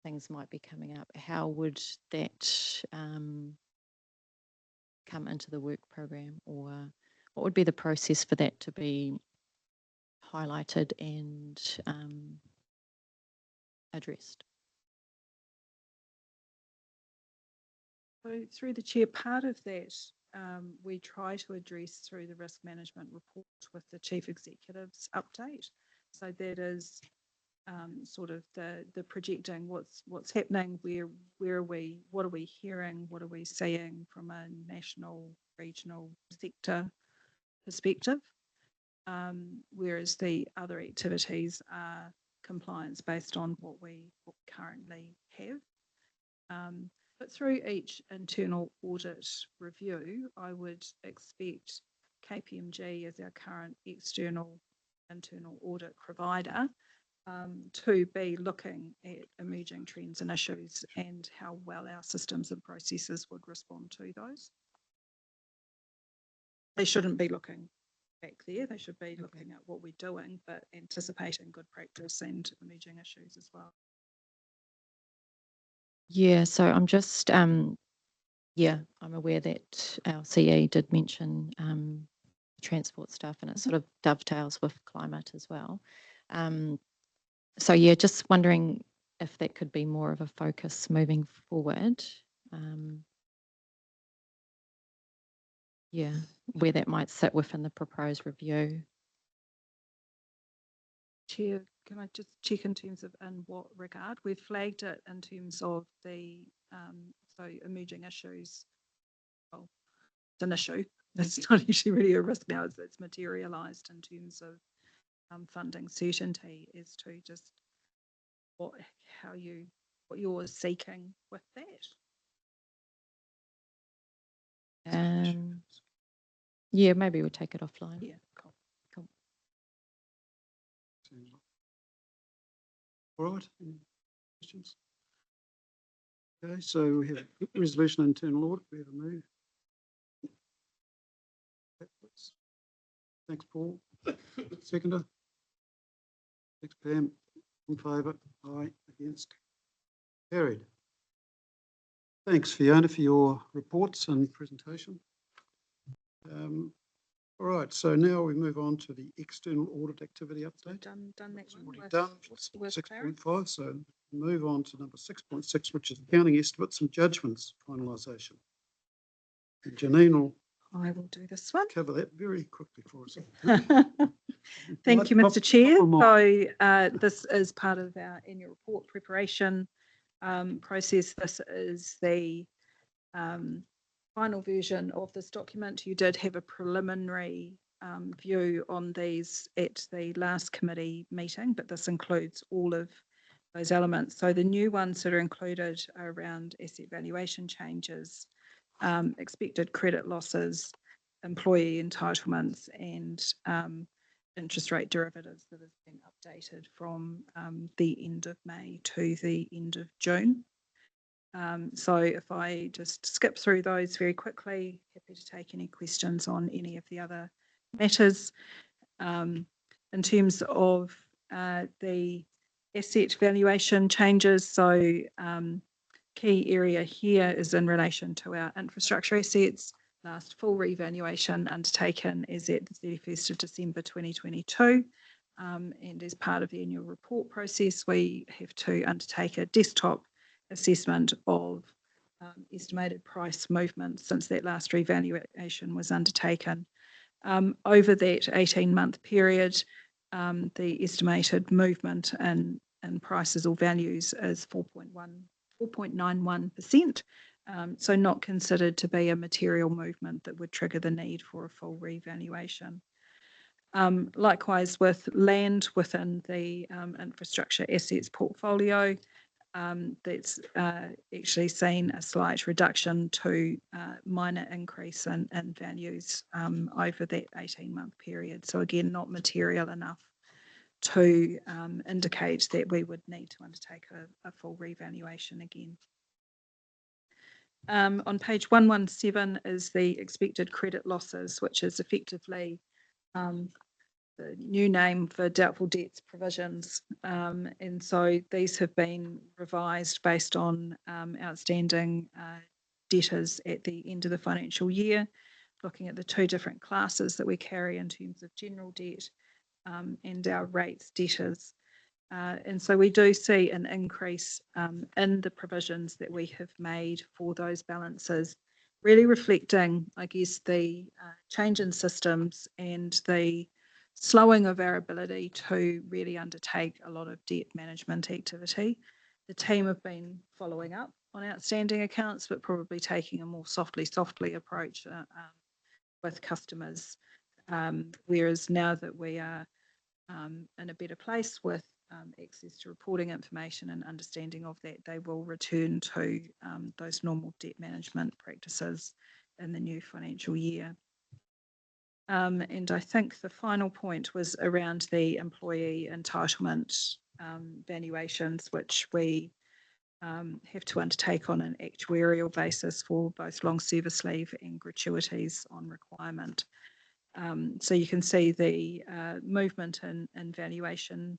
things might be coming up. How would that come into the work program, or what would be the process for that to be highlighted and addressed? So through the chair, part of that we try to address through the risk management report with the chief executive's update. So that is sort of the projecting what's happening, where are we, what are we hearing, what are we seeing from a national, regional sector perspective, whereas the other activities are compliance based on what we currently have. But through each internal audit review, I would expect KPMG as our current external internal audit provider to be looking at emerging trends and issues and how well our systems and processes would respond to those. They shouldn't be looking back there, they should be looking at what we're doing, but anticipating good practice and emerging issues as well. Yeah, so I'm just, I'm aware that our CE did mention transport stuff, and it sort of dovetails with climate as well. So yeah, just wondering if that could be more of a focus moving forward. Yeah, where that might sit within the proposed review. Chair, can I just check in terms of in what regard? We've flagged it in terms of the so emerging issues. Well, it's an issue. It's not actually really a risk now. It's materialised in terms of funding certainty as to just what you're seeking with that. Yeah, maybe we'll take it offline. Yeah, cool. All right, any questions? Okay, so we have resolution internal audit, we have a move. Thanks, Paul. Seconder? Thanks, Pam. In favour? Aye. Against? Carried. Thanks, Fiona, for your reports and presentation. All right, so now we move on to the external audit activity update. Done that one. Already done. With 6.5, so move on to number 6.6, which is accounting estimates and judgments finalisation. And Janine will I will do this one. cover that very quickly for us. Thank you, Mr. Chair. So this is part of our annual report preparation process. This is the final version of this document. You did have a preliminary view on these at the last committee meeting, but this includes all of those elements. So the new ones that are included are around asset valuation changes, expected credit losses, employee entitlements, and interest rate derivatives that have been updated from the end of May to the end of June. So if I just skip through those very quickly, happy to take any questions on any of the other matters. In terms of the asset valuation changes, so key area here is in relation to our infrastructure assets. Last full revaluation undertaken is at the 31st of December 2022. And as part of the annual report process, we have to undertake a desktop assessment of estimated price movement since that last revaluation was undertaken. Over that 18-month period, the estimated movement in prices or values is 4.91%, so not considered to be a material movement that would trigger the need for a full revaluation. Likewise, with land within the infrastructure assets portfolio, that's actually seen a slight reduction to minor increase in values over that 18-month period. So again, not material enough to indicate that we would need to undertake a full revaluation again. On page 117 is the expected credit losses, which is effectively the new name for doubtful debts provisions. And so these have been revised based on outstanding debtors at the end of the financial year, looking at the two different classes that we carry in terms of general debt and our rates debtors. And so we do see an increase in the provisions that we have made for those balances, really reflecting, I guess, the change in systems and the slowing of our ability to really undertake a lot of debt management activity. The team have been following up on outstanding accounts, but probably taking a more softly approach with customers. Whereas now that we are in a better place with access to reporting information and understanding of that, they will return to those normal debt management practices in the new financial year. And I think the final point was around the employee entitlement valuations, which we have to undertake on an actuarial basis for both long service leave and gratuities on requirement. So you can see the movement in valuation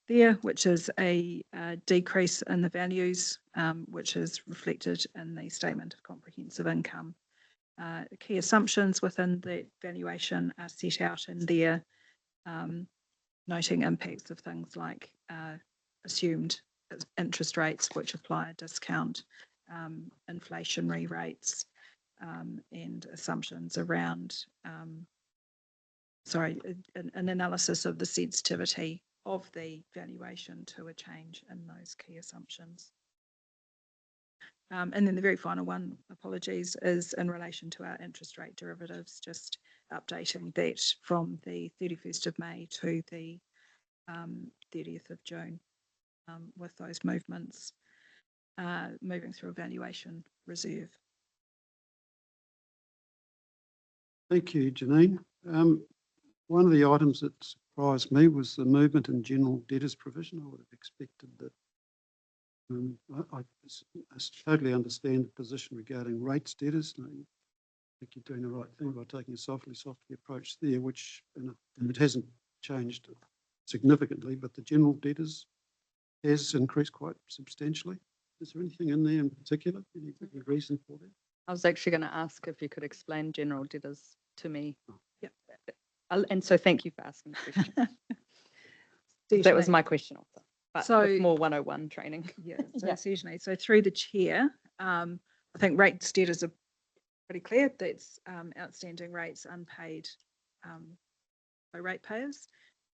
there, which is a decrease in the values, which is reflected in the statement of comprehensive income. The key assumptions within the valuation are set out in there, noting impacts of things like assumed interest rates, which apply a discount, inflationary rates, and assumptions around, an analysis of the sensitivity of the valuation to a change in those key assumptions. And then the very final one, apologies, is in relation to our interest rate derivatives, just updating that from the 31st of May to the 30th of June, with those movements moving through a valuation reserve. Thank you, Janine. One of the items that surprised me was the movement in general debtors provision. I would have expected that. I totally understand the position regarding rates debtors. I think you're doing the right thing by taking a softly approach there, which and it hasn't changed significantly, but the general debtors has increased quite substantially. Is there anything in there in particular? Any reason for that? I was actually going to ask if you could explain general debtors to me. Yep. And so thank you for asking the question. That was my question also, but So, with more 101 training. Yeah, so Yeah. certainly. So through the chair, I think rates debtors are pretty clear. That's outstanding rates unpaid by ratepayers.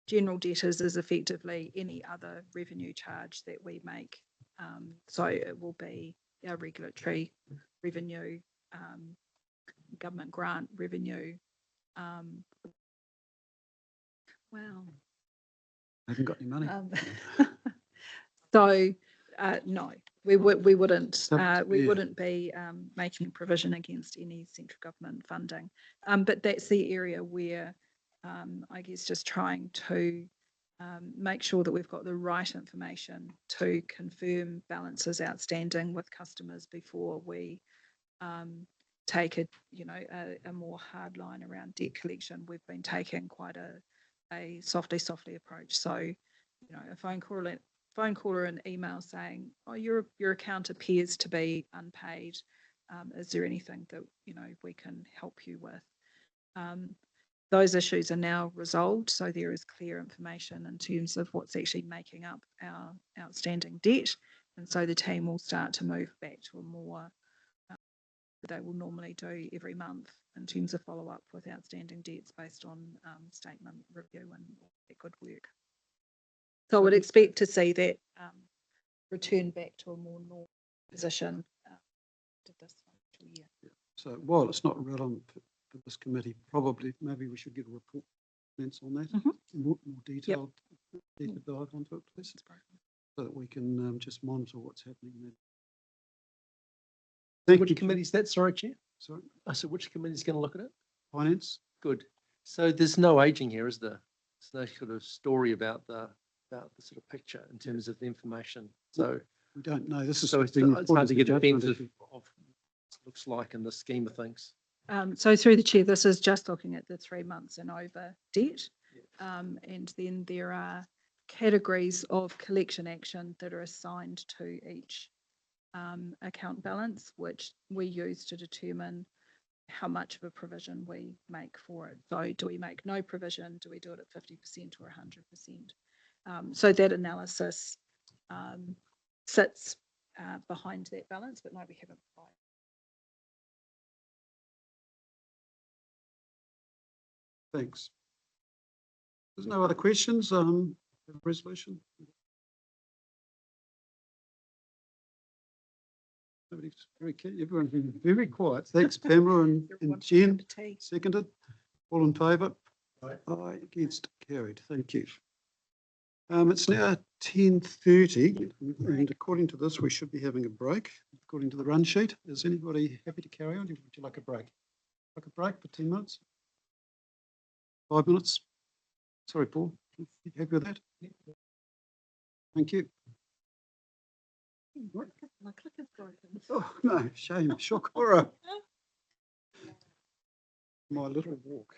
General debtors is effectively any other revenue charge that we make. So it will be our regulatory revenue, government grant revenue. Wow. I haven't got any money. So no, we wouldn't Yeah. be making provision against any central government funding. But that's the area where I guess just trying to make sure that we've got the right information to confirm balances outstanding with customers before we take a more hard line around debt collection. We've been taking quite a softly approach. So, a phone call or an email saying, "Oh, your account appears to be unpaid. Is there anything that we can help you with?" Those issues are now resolved, so there is clear information in terms of what's actually making up our outstanding debt, And so the team will start to move back to a more, they will normally do every month in terms of follow-up with outstanding debts based on statement review and all that good work. So I would expect to see that return back to a more normal position this financial year. So while it's not relevant for this committee, probably maybe we should get a report on that, more detailed, deeper dive onto it, please, so that we can just monitor what's happening there. Thank Which you. committee is that? Sorry, Chair. Sorry, I said, which committee is going to look at it? finance. Good. So there's no aging here, is there? There's no sort of story about the sort of picture in terms of the information. So We don't know. This is so it's being hard reported to the get a judgment sense as of what it looks like in the scheme of things. So through the chair, this is just looking at the 3 months and over debt. And then there are categories of collection action that are assigned to each account balance, which we use to determine how much of a provision we make for it. So do we make no provision? Do we do it at 50% or 100%? So that analysis sits behind that balance, but no, we haven't provided. Thanks. There's no other questions. Resolution. Nobody's very keen. Everyone's been very quiet. Thanks, Pamela and Jen. Seconded. All in favour? Aye. Against? Carried. Thank you. It's now 10:30, and according to this, we should be having a break. According to the run sheet, is anybody happy to carry on? Would you like a break? Like a break for 10 minutes? 5 minutes? Sorry, Paul. You happy with that? Thank you. What? My clicker's broken. Oh, no, shame, shock, horror. My little walk.